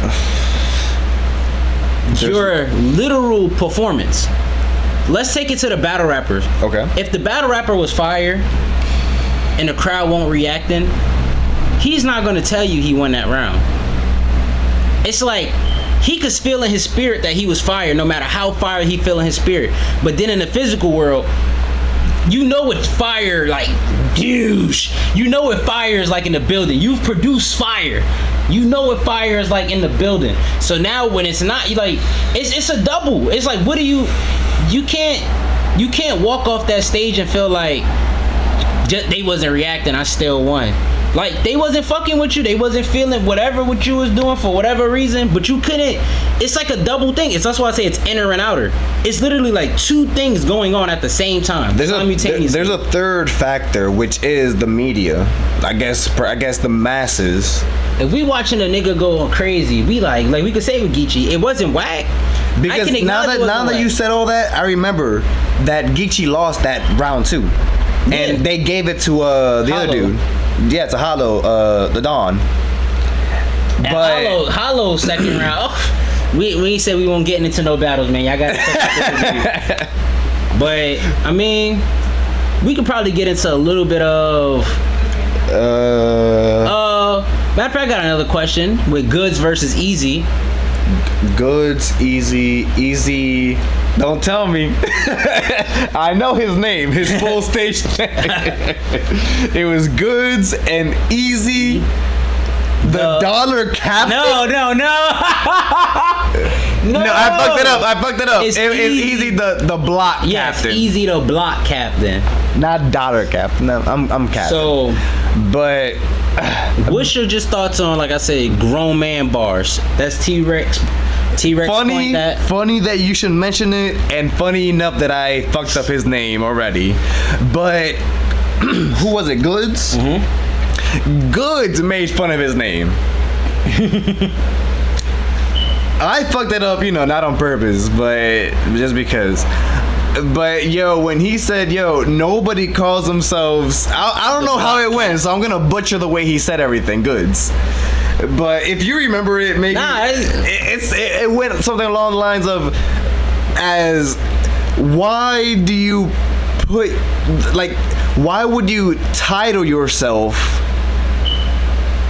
your literal performance. Let's take it to the battle rappers. Okay. If the battle rapper was fire and the crowd won't reacting, he's not gonna tell you he won that round. It's like he could feel in his spirit that he was fired, no matter how fire he feel in his spirit. But then in the physical world, you know what fire like, douche. You know what fire is like in the building. You've produced fire. You know what fire is like in the building. So now when it's not like, it's a double. It's like, what do you can't walk off that stage and feel like they wasn't reacting, I still won. Like, they wasn't fucking with you. They wasn't feeling whatever what you was doing for whatever reason. But you couldn't. It's like a double thing. That's why I say it's inner and outer. It's literally like two things going on at the same time. There's a third factor, which is the media. I guess the masses. If we watching a nigga go crazy, we like we could say with Geechee, it wasn't whack. Because now that you said all that, I remember that Geechee lost that round 2. And Yeah. they gave it to the other dude. Yeah, it's a Hollow, the Dawn. But Hollow second round. Oh, we said we won't get into no battles, man. Y'all got to. But I mean, we could probably get into a little bit of. Matter of fact, I got another question with Goods versus Easy. Goods, Easy. Don't tell me. I know his name, his full stage name. It was Goods and Easy, the Dollar Captain. No. No, I fucked it up. It's Easy the block yes, captain. Easy the block captain. Not Dollar Captain. No, I'm captain. So, but what's your just thoughts on, like I said, grown man bars? That's T-Rex. funny that you should mention it, and funny enough that I fucked up his name already. But who was it? Goods? Mm-hmm. Goods made fun of his name. I fucked it up, not on purpose, but just because. But when he said, nobody calls themselves, I don't know how it went, so I'm gonna butcher the way he said everything. Goods. But if you remember it, maybe it went something along the lines of, why do you put, why would you title yourself?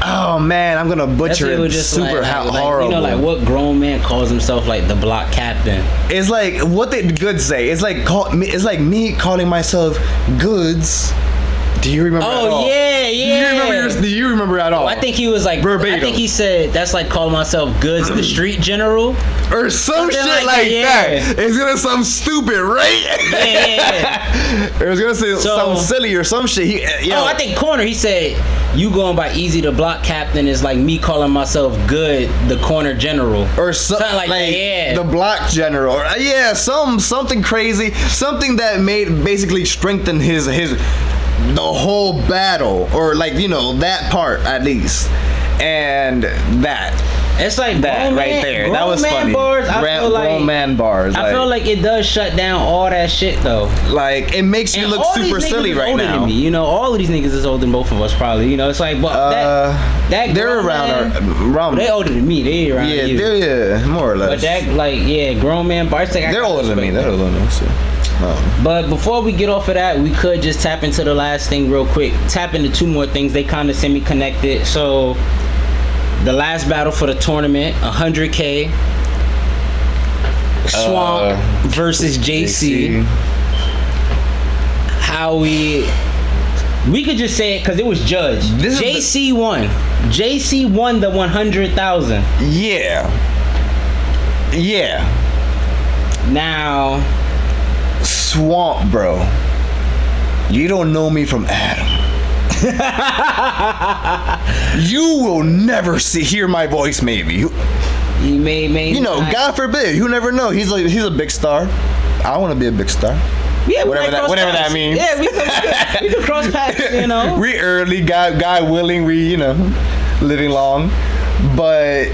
Oh man, I'm gonna butcher it. Just super horrible. What grown man calls himself the block captain? It's like, what did Goods say? It's like me calling myself Goods. Do you remember? Oh yeah. Do you remember at all? I think he was verbatim. I think he said that's like calling myself Goods the street general or some shit like that. It's gonna sound stupid, right? Yeah. Or it's gonna say something silly or some shit. I think corner. He said you going by Easy the block captain is like me calling myself Good the corner general or something like that. Yeah, the block general. Yeah, something crazy, something that made basically strengthen his the whole battle, or that part at least, and it's like that right there. That was funny. Bars, grown man bars. I feel like it does shut down all that shit though. Like it makes you look super silly right now. Than me. All of these niggas is older than both of us probably. It's like, but that they're around. They older than me. They around you. They're more or less. But that grown man bars. They're older than me. They're older than us. But before we get off of that, we could just tap into the last thing real quick. Tap into two more things. They kind of semi-connected. So, the last battle for the tournament, 100K. Swamp versus JC. How we could just say it because it was judged. JC won. JC won the 100,000. Yeah. Now, Swamp, bro. You don't know me from Adam. You will never hear my voice. Maybe He may. you know. not. God forbid. You never know. He's a big star. I want to be a big star. Yeah, whatever that means. Yeah, we can cross paths. You know. We early, God willing. We living long, but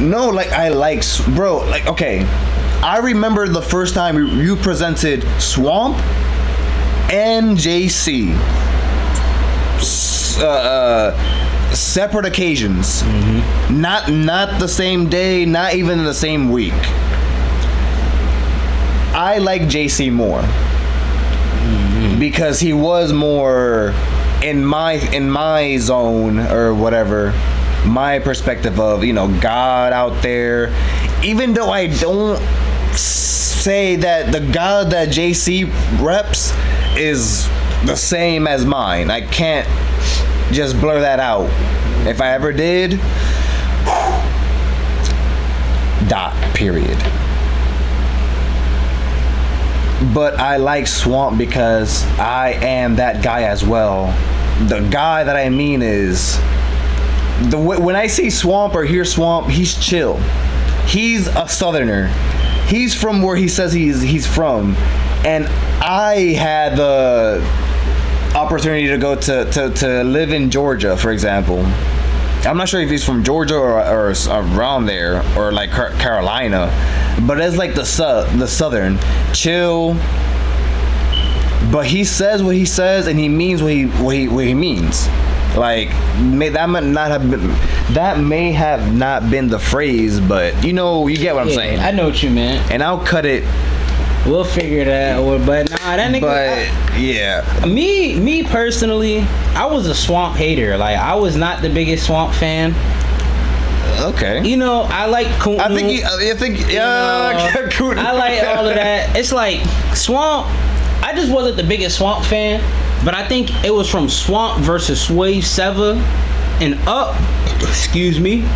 no, like I like, bro. Like okay, I remember the first time you presented Swamp and JC. Separate occasions, not the same day, not even in the same week. I like JC more because he was more in my zone or whatever, my perspective of God out there. Even though I don't say that the God that JC reps is the same as mine, I can't just blur that out. If I ever did, period. But I like Swamp because I am that guy as well. The guy that I mean is when I see Swamp or hear Swamp, he's chill. He's a southerner. He's from where he says he's from, and I had the opportunity to go to live in Georgia, for example. I'm not sure if he's from Georgia or around there or like Carolina, but it's like the southern chill. But he says what he says and he means what he means. Like that may have not been the phrase, but you get what I'm saying. I know what you meant. And I'll cut it. We'll figure that out. But nah, that nigga. But yeah. Me personally, I was a Swamp hater. Like I was not the biggest Swamp fan. Okay. I like Kuntu. I like all of that. It's like Swamp. I just wasn't the biggest Swamp fan, but I think it was from Swamp versus Swave Seva and up. Excuse me.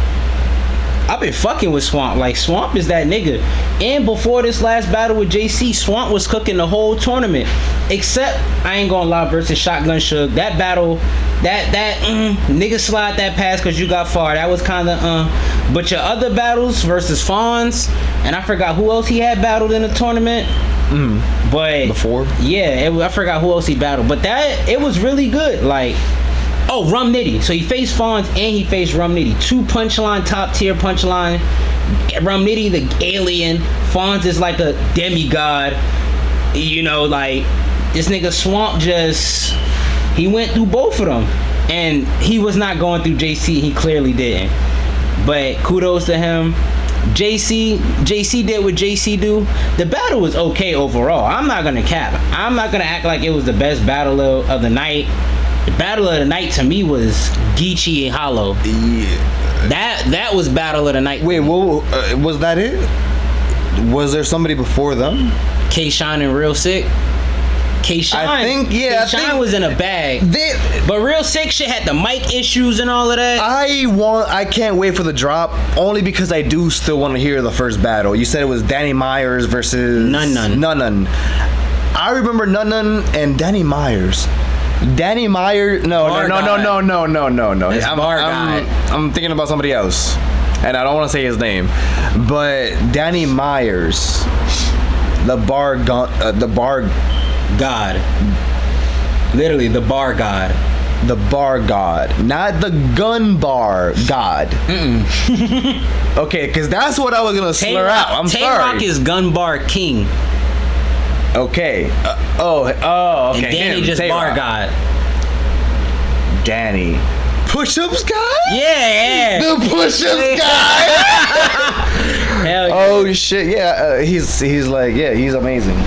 I've been fucking with Swamp. Like Swamp is that nigga. And before this last battle with JC, Swamp was cooking the whole tournament. Except I ain't gonna lie versus Shotgun Suge. That battle, nigga slide that pass cause you got far. That was kinda But your other battles versus Fonz, and I forgot who else he had battled in the tournament. But before? Yeah, I forgot who else he battled. But it was really good. Like Rum Nitty. So he faced Fonz and he faced Rum Nitty. Two punchline, top tier punchline. Rum Nitty, the alien. Fonz is like a demigod. Like this nigga Swamp he went through both of them. And he was not going through JC. He clearly didn't. But kudos to him. JC did what JC do. The battle was okay overall. I'm not gonna cap. I'm not gonna act like it was the best battle of the night. The battle of the night to me was Geechee and Hollow. Yeah. That was battle of the night. Wait, was that it? Was there somebody before them? K-Shine and Real Sick. K-Shine. I think K-Shine was in a bag. But Real Sick shit had the mic issues and all of that. I can't wait for the drop only because I do still want to hear the first battle. You said it was Danny Myers versus Nun. I remember Nun and Danny Myers. Danny Myers. No. It's Bar God. I'm thinking about somebody else, and I don't want to say his name, but Danny Myers, the bar God, literally the bar God. The bar God, not the gun bar God. Okay, because that's what I was gonna slur out. I'm sorry. Tay-Rock is gun bar king. Okay. Okay. And Danny just bar God. Danny. Push-ups guy? Yeah. The push-ups guy. Hell yeah. Oh shit! Yeah, he's amazing.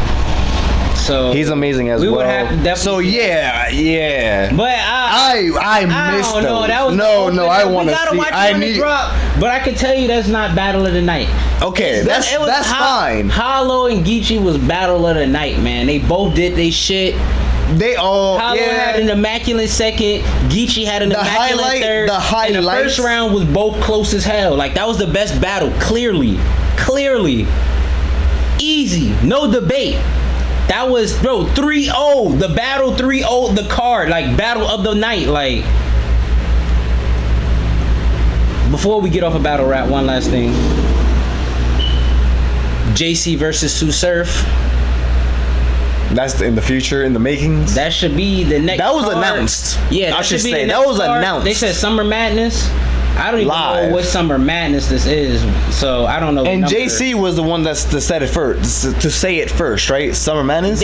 So he's amazing as well. Would have to definitely. So yeah. But I missed don't know. those. That was No, I want to see. I need drop. But I can tell you that's not battle of the night. Okay, that's fine. Hollow and Geechee was battle of the night, man. They both did they shit. They all Hollow had an immaculate second. Geechee had an immaculate third. The highlight. And the first round was both close as hell. Like that was the best battle. Clearly, easy, no debate. That was, bro, 3-0. The battle 3-0, the card, like battle of the night, like. Before we get off of battle rap, one last thing. JC versus Sue Surf. That's in the future, in the makings. That should be the next. That was card. announced. Yeah, I should should be say the that next was card. announced. They said Summer Madness. I don't even Live. know what Summer Madness this is, so I don't know. And the number. JC was the one that's to say it first, right? Summer Madness.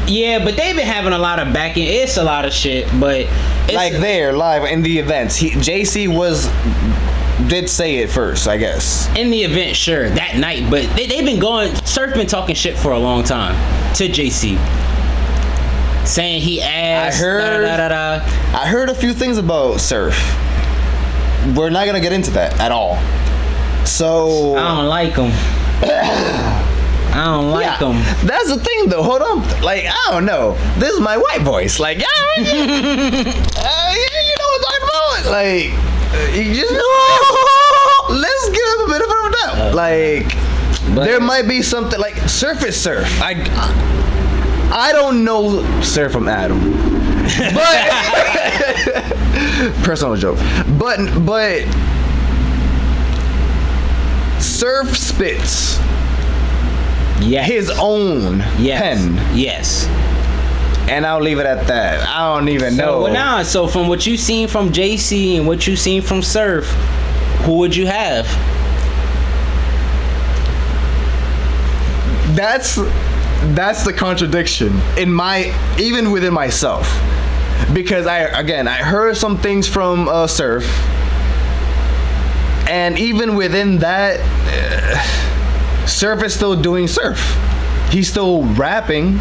Yeah, but they've been having a lot of backing. It's a lot of shit, but it's, Like there, live in the events. JC did say it first, I guess. in the event, sure, that night. But they've been going. Surf been talking shit for a long time to JC, saying he asked. I heard a few things about Surf. We're not gonna get into that at all. So I don't like him. I don't like him. That's the thing, though. Hold on. Like, I don't know. This is my white voice. Like, you know what I'm talking about? Like, you just let's give him a bit of a doubt. Like, there might be something like Surf is Surf. I don't know Surf from Adam, but personal joke. But Surf spits his own pen. Yes. And I'll leave it at that. I don't even know. So from what you've seen from JC and what you've seen from Surf, who would you have? That's the contradiction even within myself, because I heard some things from Surf, and even within that, Surf is still doing Surf. He's still rapping,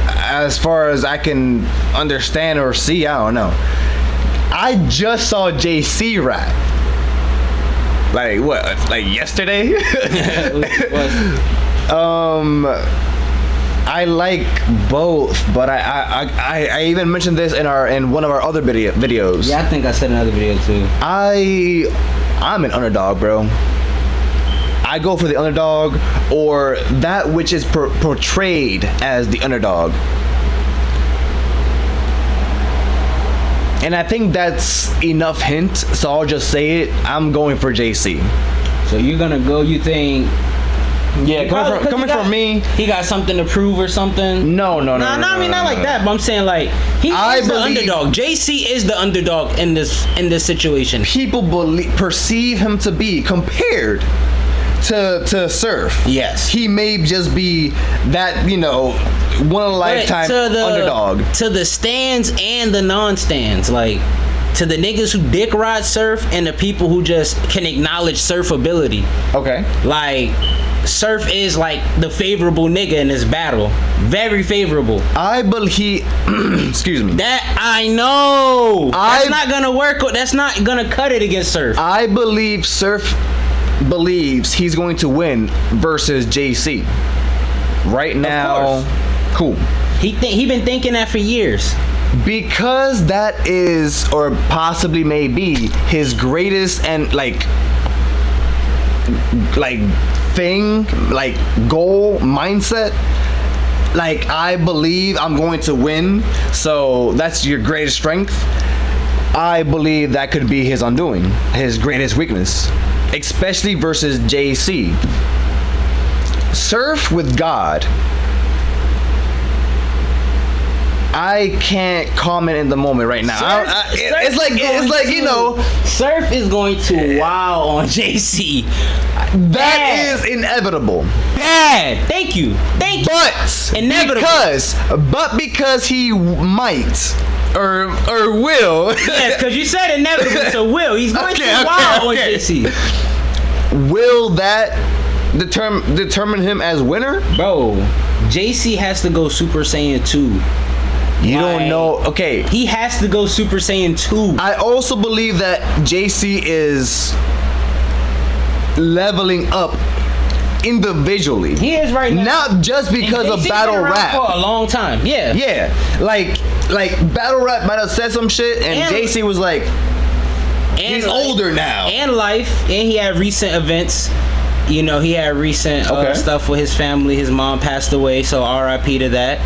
as far as I can understand or see. I don't know. I just saw JC rap. Like what? Like yesterday? I like both, but I even mentioned this in one of our other videos. Yeah, I think I said another video too. I'm an underdog, bro. I go for the underdog, or that which is portrayed as the underdog. And I think that's enough hint, so I'll just say it. I'm going for JC. So you're gonna go, you think? Yeah, coming from me. He got something to prove or something? No. I mean, not like that, but I'm saying like he is the underdog. JC is the underdog in this situation. People perceive him to be compared to Surf. Yes. He may just be that, one in a lifetime underdog. To the stands and the non-stands, like to the niggas who dick ride Surf and the people who just can acknowledge Surf ability. Okay. Like Surf is like the favorable nigga in this battle. Very favorable. I believe excuse me. That I know. That's not gonna work. That's not gonna cut it against Surf. I believe Surf believes he's going to win versus JC. Right now. Cool. He been thinking that for years. Because that is, or possibly may be, his greatest and like thing, like goal, mindset. Like, I believe I'm going to win, so that's your greatest strength. I believe that could be his undoing, his greatest weakness, especially versus JC. Surf with God. I can't comment in the moment right now. It's like Surf is going to wow on JC. That is inevitable. Bad. Thank you. But inevitable. Because he might or will. Yes, because you said inevitable, so will. He's going to wow on JC. Will that determine him as winner? Bro, JC has to go Super Saiyan 2. You don't know. Okay. He has to go Super Saiyan 2. I also believe that JC is leveling up individually. He is right now. Not just because of battle rap. For a long time. Yeah. Yeah. Like battle rap might have said some shit and JC was like, he's older now. And life. And he had recent events. You know, he had recent Okay. stuff with his family. His mom passed away, so R.I.P. to that.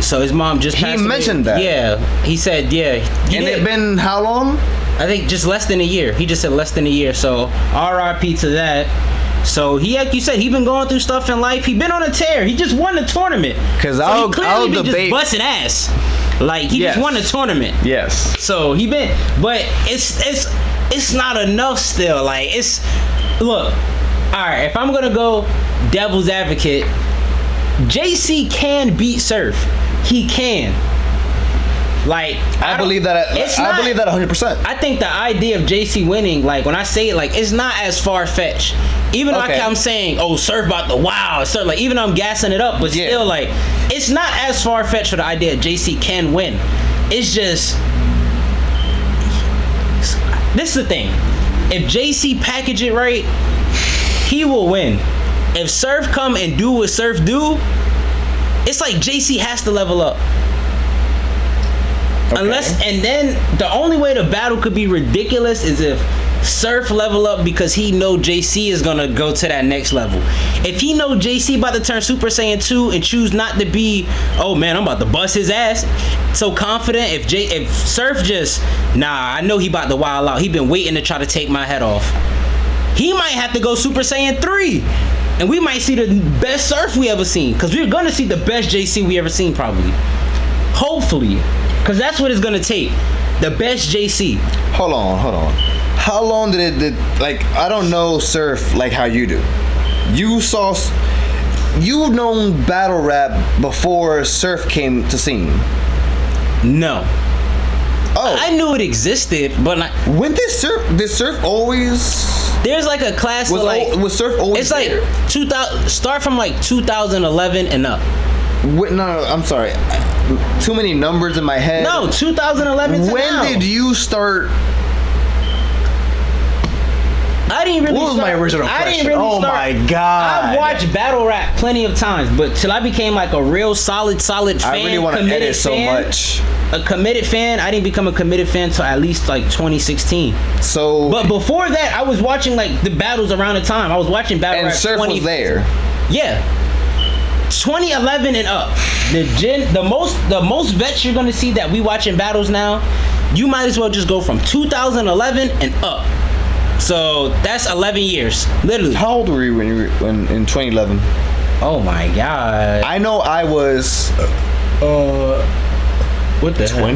So his mom just passed away. He mentioned that. Yeah, he said, yeah. He And did. it been how long? I think just less than a year. He just said less than a year. So R.I.P. to that. So he, like you said, he been going through stuff in life. He been on a tear. He just won the tournament. 'Cause so I'll he clearly been debate- just busting ass. Like he Yes. just won the tournament. Yes. So he been, but it's not enough still. like it's look, all right, if I'm gonna go devil's advocate, JC can beat Surf. He can. Like I believe that. I believe that 100%. I think the idea of JC winning, like when I say it, like it's not as far fetched. Even though Okay. I'm saying, oh, Surf about the wow, Surf, like even though I'm gassing it up, but Yeah. still, like it's not as far fetched for the idea that JC can win. It's just this is the thing. If JC package it right, he will win. If Surf come and do what Surf do, it's like JC has to level up. Okay. Unless, and then the only way the battle could be ridiculous is if Surf level up because he know JC is gonna go to that next level. If he know JC about to turn Super Saiyan 2 and choose not to be, oh man, I'm about to bust his ass, so confident. If Surf just, nah, I know he about to wild out. He been waiting to try to take my head off. He might have to go Super Saiyan 3. And we might see the best Surf we ever seen. Because we're going to see the best JC we ever seen, probably. Hopefully. Because that's what it's going to take. The best JC. Hold on. How long did it, like, I don't know Surf like how you do. You've known battle rap before Surf came to scene. No. Oh. I knew it existed, but like, When did Surf always... there's like a class of like... was Surf always it's like there? 2000, start from like 2011 and up. No, I'm sorry. Too many numbers in my head. No, 2011 to When now. did you start... I didn't really What was my original I didn't question? really Oh start. my God. I've watched battle rap plenty of times, but till I became like a real solid fan, I really want to edit so much. A committed fan, I didn't become a committed fan till at least like 2016. So... But before that, I was watching like the battles around the time. I was watching battle and rap. Surf was there. Yeah. 2011 and up. The most vets you're gonna see that we watching battles now, you might as well just go from 2011 and up. So that's 11 years, literally. How old were you when in 2011? Oh my god. I know I was What the hell?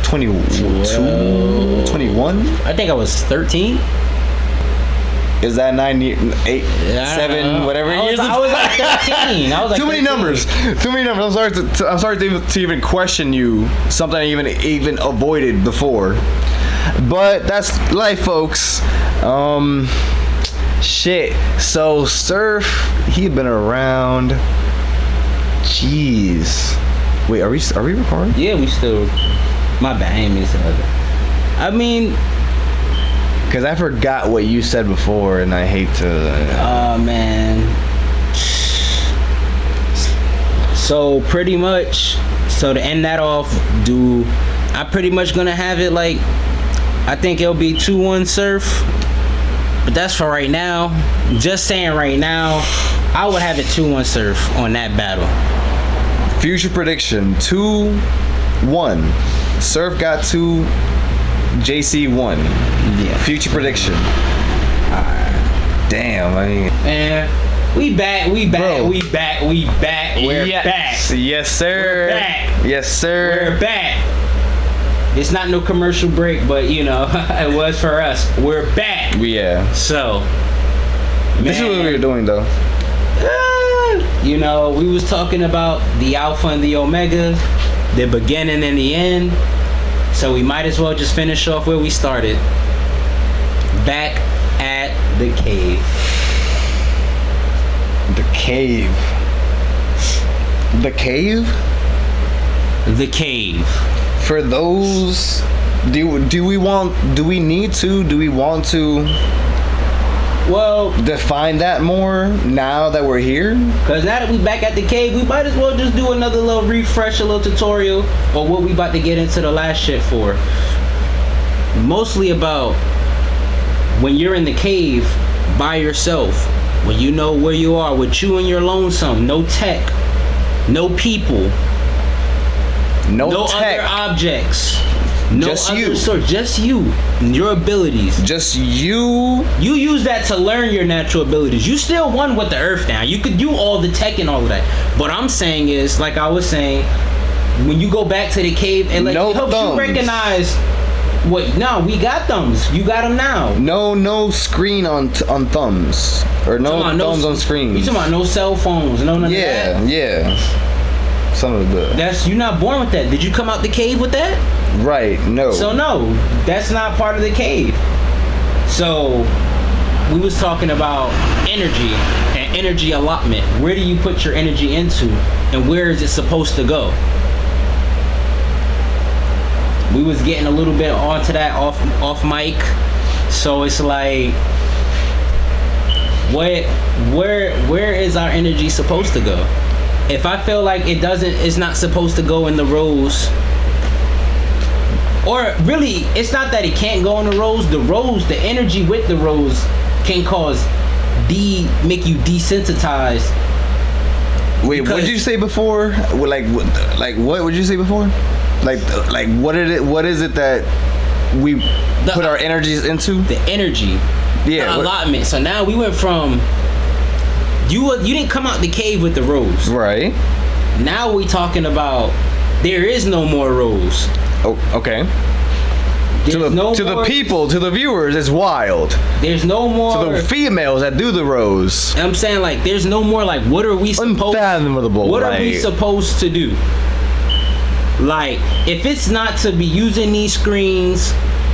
22, 21? I think I was 13. Is that 9, 8, I 7, don't know. whatever I years? was like 13. I was like Too many 13. numbers. Too many numbers. I'm sorry to even question you. Something I even avoided before. But that's life, folks. Shit. So Surf, he been around. Jeez. Wait, are we recording? Yeah, we still. My bad. I ain't mean to say that. I mean, Because I forgot what you said before, and I hate to. man. So pretty much, so to end that off, I'm pretty much gonna have it like, I think it'll be 2-1 Surf, but that's for right now. Just saying right now, I would have it 2-1 Surf on that battle. Future prediction: 2-1. Surf got 2. JC 1. Yeah. Future prediction. Damn. I mean. And we back. Bro. We're yes. back. Yes, sir. We're back. Yes, sir. We're back. It's not no commercial break, but you know, it was for us. We're back. Yeah. So, This is what we were doing, though. you know, we was talking about the Alpha and the Omega, the beginning and the end. So we might as well just finish off where we started. Back at the cave. The cave. The cave? The cave. For those, do we need to Well, define that more now that we're here? because now that we back at the cave, we might as well just do another little refresh, a little tutorial on what we about to get into the last shit for. Mostly about when you're in the cave by yourself, when you know where you are, with you and your lonesome, no tech, no people, no tech. other objects, no Just other you. source, just you and your abilities. Just you. You use that to learn your natural abilities. You still one with the earth now. You could do all the tech and all of that. What I'm saying is, like I was saying, when you go back to the cave and like No it helps thumbs. you recognize what. No, we got thumbs. You got them now. No screen on thumbs or no thumbs on screens. You talking about no cell phones, no none of that? Yeah. Some of the That's you're not born with that. Did you come out the cave with that? right. No. So no, that's not part of the cave. So we was talking about energy and energy allotment. Where do you put your energy into, and where is it supposed to go? We was getting a little bit onto that off mic. So it's like, where is our energy supposed to go? If I feel like it's not supposed to go in the rows, or really, it's not that it can't go in the rows. The energy with the rows can make you desensitized. Wait, what did you say before? Like what would you say before? Like what is it that we put our energies into? The energy. Yeah. The allotment. So now we went from you didn't come out the cave with the rows. Right. Now we talking about there is no more rows. Oh, okay. There's To the people, to the viewers, it's wild. There's no more. To the females that do the rows. I'm saying, like, there's no more, like, what are we supposed Unfathomable. What are we supposed to do? Like, if it's not to be using these screens,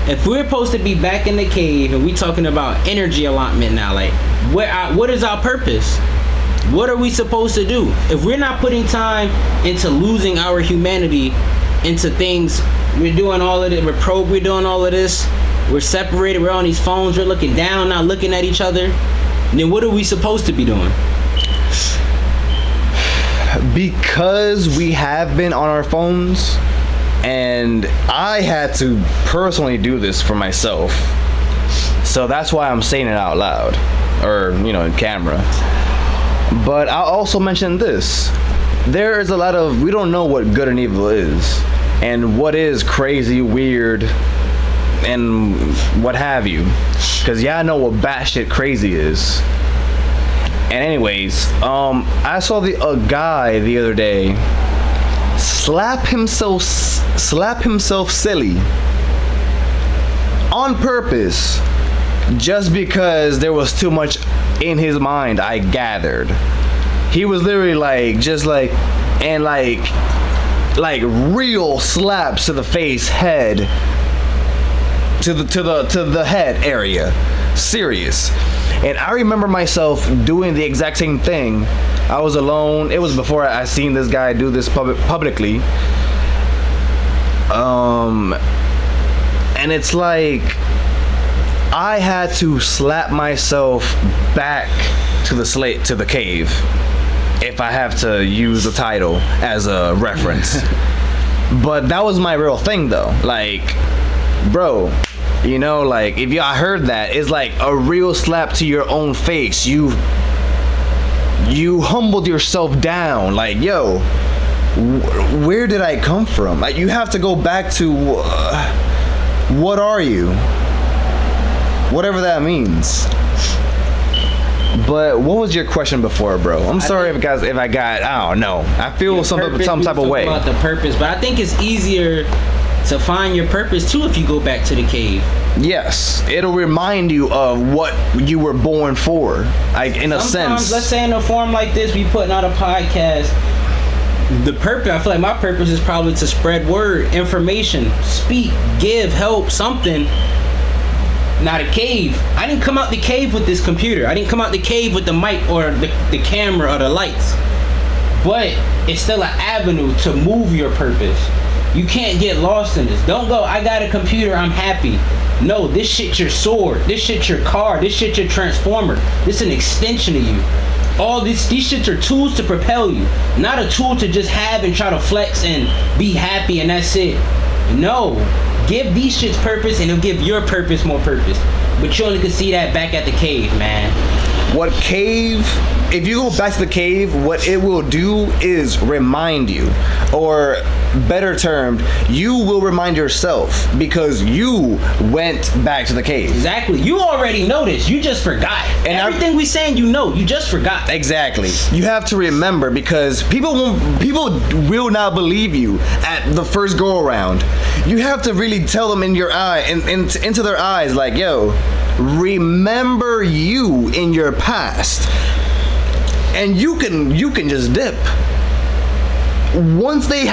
if we're supposed to be back in the cave and we talking about energy allotment now, like, what is our purpose? What are we supposed to do? If we're not putting time into losing our humanity into things, we're doing all of it, we're doing all of this, we're separated, we're on these phones, we're looking down, not looking at each other, then what are we supposed to be doing? Because we have been on our phones, and I had to personally do this for myself, so that's why I'm saying it out loud, or in camera. But I'll also mention this: there is a lot of, we don't know what good and evil is, and what is crazy, weird, and what have you, because I know what batshit crazy is. And anyways, I saw a guy the other day slap himself silly on purpose, just because there was too much in his mind. I gathered he was literally like real slaps to the face, head, to the head area, serious. And I remember myself doing the exact same thing. I was alone. It was before I seen this guy do this publicly. And it's like I had to slap myself back to the cave, if I have to use the title as a reference. But that was my real thing, though. Like, bro, like, if I heard that, it's like a real slap to your own face. You humbled yourself down. Like, yo, where did I come from? Like, you have to go back to what are you? Whatever that means. But what was your question before, bro? I'm sorry if I got, I don't know. I feel some type of way about the purpose, but I think it's easier to find your purpose too if you go back to the cave. Yes, it'll remind you of what you were born for, like, in a sense. Let's say in a form like this, we putting out a podcast. The purpose, I feel like my purpose is probably to spread word, information, speak, give, help, something. Not a cave. I didn't come out the cave with this computer. I didn't come out the cave with the mic or the camera or the lights. But it's still an avenue to move your purpose. You can't get lost in this. Don't go, I got a computer, I'm happy. No, this shit your sword. This shit your car. This shit your transformer. This is an extension of you. All these shits are tools to propel you. Not a tool to just have and try to flex and be happy and that's it. No, give these shits purpose and it'll give your purpose more purpose. But you only can see that back at the cave, man. What cave, if you go back to the cave, what it will do is remind you, or better termed, you will remind yourself because you went back to the cave. Exactly. You already know this. You just forgot. And everything we saying, you know. You just forgot. Exactly. You have to remember because people will not believe you at the first go around. You have to really tell them in your eye and into their eyes, like, yo, remember you in your past, and you can just dip. Once they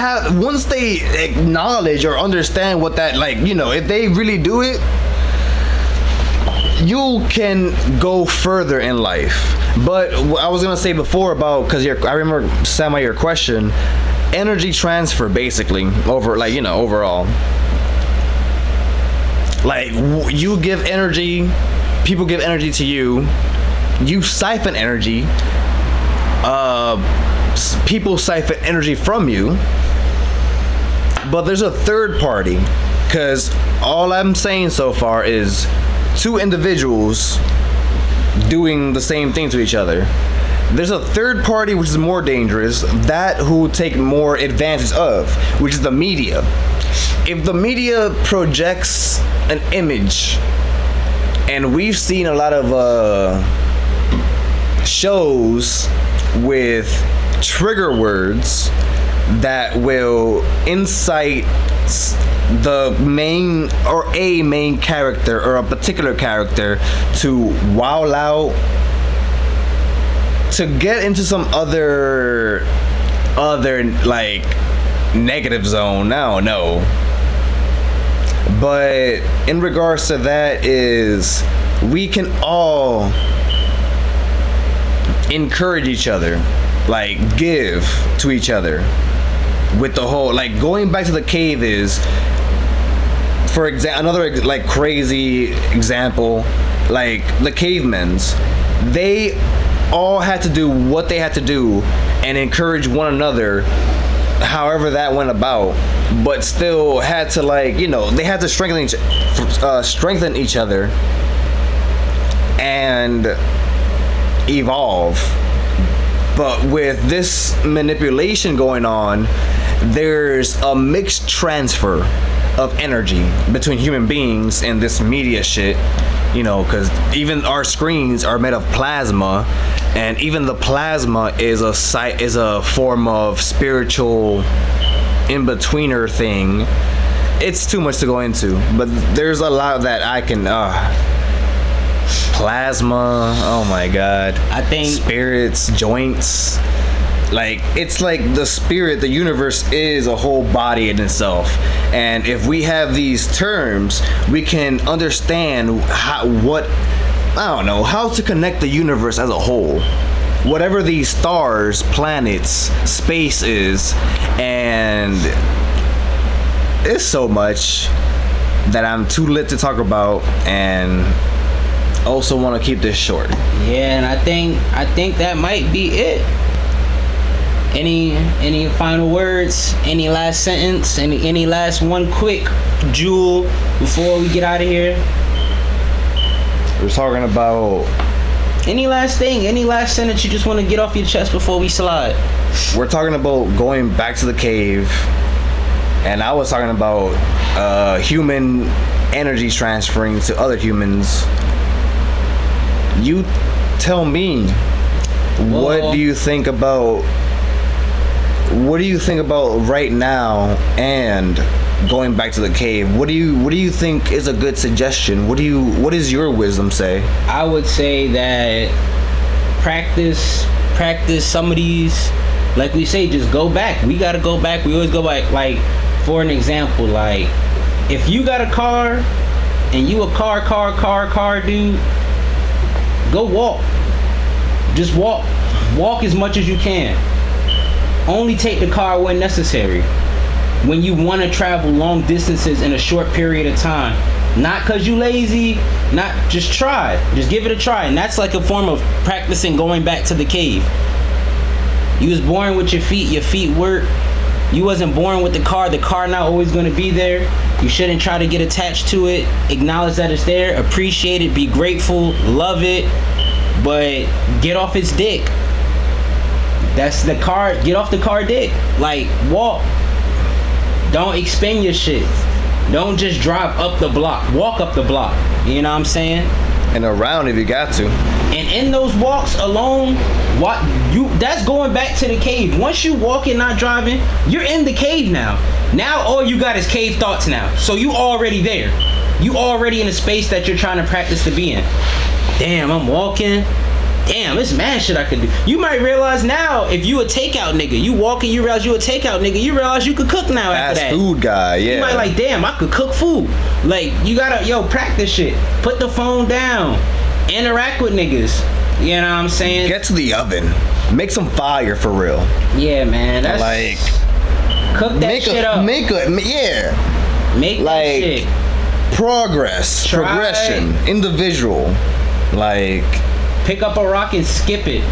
acknowledge or understand what that, like, you know, if they really do it, you can go further in life. But what I was gonna say before about, because I remember Sam, your question, energy transfer basically over, like, you know, overall. Like, you give energy, people give energy to you, you siphon energy, people siphon energy from you, but there's a third party, because all I'm saying so far is two individuals doing the same thing to each other. There's a third party which is more dangerous, that who take more advantage of, which is the media. If the media projects an image, and we've seen a lot of shows with trigger words that will incite the main or a main character or a particular character to wow out, to get into some other like negative zone. Now, no. But in regards to that, is we can all encourage each other, like give to each other with the whole, like, going back to the cave is, for example, another like crazy example, like the cavemen's, they all had to do what they had to do and encourage one another however that went about, but still had to, like, you know, they had to strengthen each other and evolve. But with this manipulation going on, there's a mixed transfer of energy between human beings and this media shit, you know, because even our screens are made of plasma, and even the plasma is a form of spiritual in-betweener thing. It's too much to go into, but there's a lot that I can plasma, oh my god, I think spirits, joints, like, it's like the spirit, the universe is a whole body in itself, and if we have these terms, we can understand how to connect the universe as a whole, whatever these stars, planets, space is. And it's so much that I'm too lit to talk about, and also want to keep this short. Yeah, and I think that might be it. Any final words? Any last sentence? Any last one quick jewel before we get out of here? We're talking about any last thing, any last sentence you just want to get off your chest before we slide. We're talking about going back to the cave, and I was talking about human energy transferring to other humans. You tell me, what do you think about right now and going back to the cave? What do you think is a good suggestion? What does your wisdom say? I would say that practice some of these, like we say, just go back. We gotta go back. We always go back. Like, for an example, like, if you got a car and you a car dude, go walk. Just walk as much as you can. Only take the car when necessary. When you want to travel long distances in a short period of time. Not because you lazy, just try. Just give it a try. And that's like a form of practicing going back to the cave. You was born with your feet work. You wasn't born with the car. The car not always going to be there. You shouldn't try to get attached to it. Acknowledge that it's there. Appreciate it. Be grateful. Love it. But get off its dick. That's the car. Get off the car dick. Like, walk. Don't expend your shit. Don't just drive up the block. Walk up the block. You know what I'm saying? And around if you got to. And in those walks alone, that's going back to the cave. Once you walking, not driving, you're in the cave now. Now all you got is cave thoughts now. So you already there. You already in a space that you're trying to practice to be in. Damn, I'm walking. Damn, it's mad shit I could do. You might realize now, if you a takeout nigga, you walking, you realize you a takeout nigga, you realize you could cook now after that. Fast food guy, yeah. You might like, damn, I could cook food. Like, you gotta, practice shit. Put the phone down. Interact with niggas. You know what I'm saying? Get to the oven. Make some fire for real. Yeah, man. That's like, cook that shit up. Make that shit. Progress, progression, individual. Like, pick up a rock and skip it.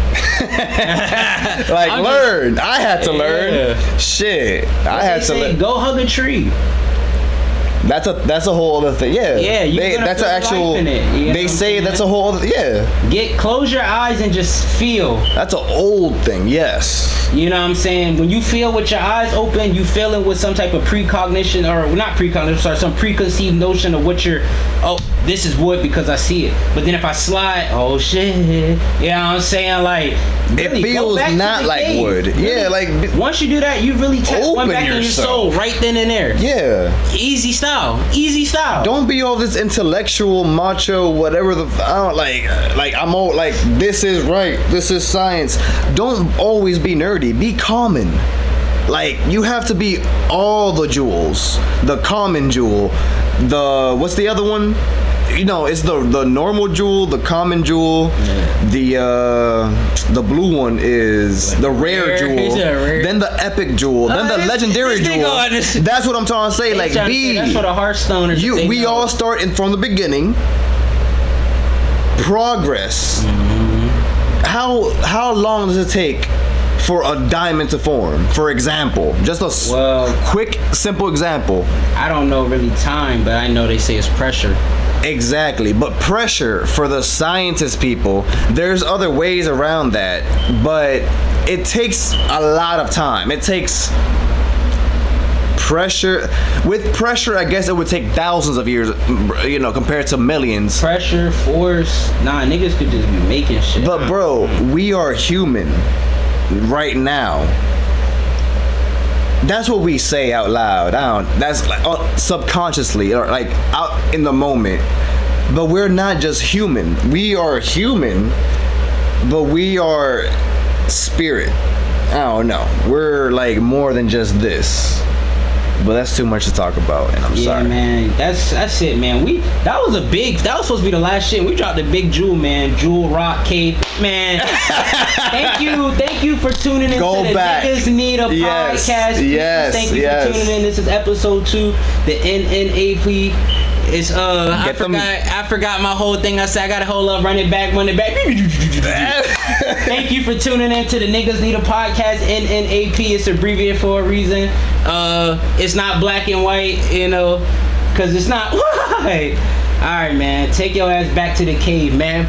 Learn. I had to learn. Shit. I had to learn. Go hug a tree. That's a whole other thing. Yeah. Yeah, that's an actual. They say that's a whole other. Yeah. Close your eyes and just feel. That's an old thing. Yes. You know what I'm saying? When you feel with your eyes open, you feel it with some type of precognition, or not precognition, sorry, some preconceived notion of what you're. Oh, this is wood because I see it. But then if I slide, oh shit. You know what I'm saying? Like, really, it feels not like cave. Wood. Really, yeah, like once you do that, you really tap one back in your soul right then and there. Yeah. Easy style. Don't be all this intellectual, macho, whatever the I don't like I'm all like this is right. This is science. Don't always be nerdy. Be common. Like, you have to be all the jewels. The common jewel. What's the other one? You know, it's the normal jewel, the common jewel, the blue one is the rare jewel, then the epic jewel, then the legendary jewel. That's what I'm trying to say. Like, that's for the Hearthstoners. We all start from the beginning. Progress. Mm-hmm. How long does it take for a diamond to form? For example, just a quick, simple example. I don't know really time, but I know they say it's pressure. Exactly, but pressure for the scientist people, there's other ways around that, but it takes a lot of time. It takes pressure. With pressure, I guess it would take thousands of years, you know, compared to millions. Pressure, force, niggas could just be making shit. But bro, we are human right now. That's what we say out loud. That's like subconsciously or like out in the moment. But we're not just human. We are human, but we are spirit. I don't know. We're like more than just this. But that's too much to talk about, and I'm sorry. Yeah, man, that's it, man. That was supposed to be the last shit. We dropped the big jewel, man. Jewel Rock Cave, man. Thank you for tuning in. Go to the back. Niggas Need a Podcast. Yes. Thank you for tuning in. This is episode 2, the NNAP. It's I forgot my whole thing. I said I gotta hold up, run it back. Thank you for tuning in to the Niggas Need a Podcast. NNAP. It's abbreviated for a reason. It's not black and white, you know, cause it's not white. All right, man. Take your ass back to the cave, man.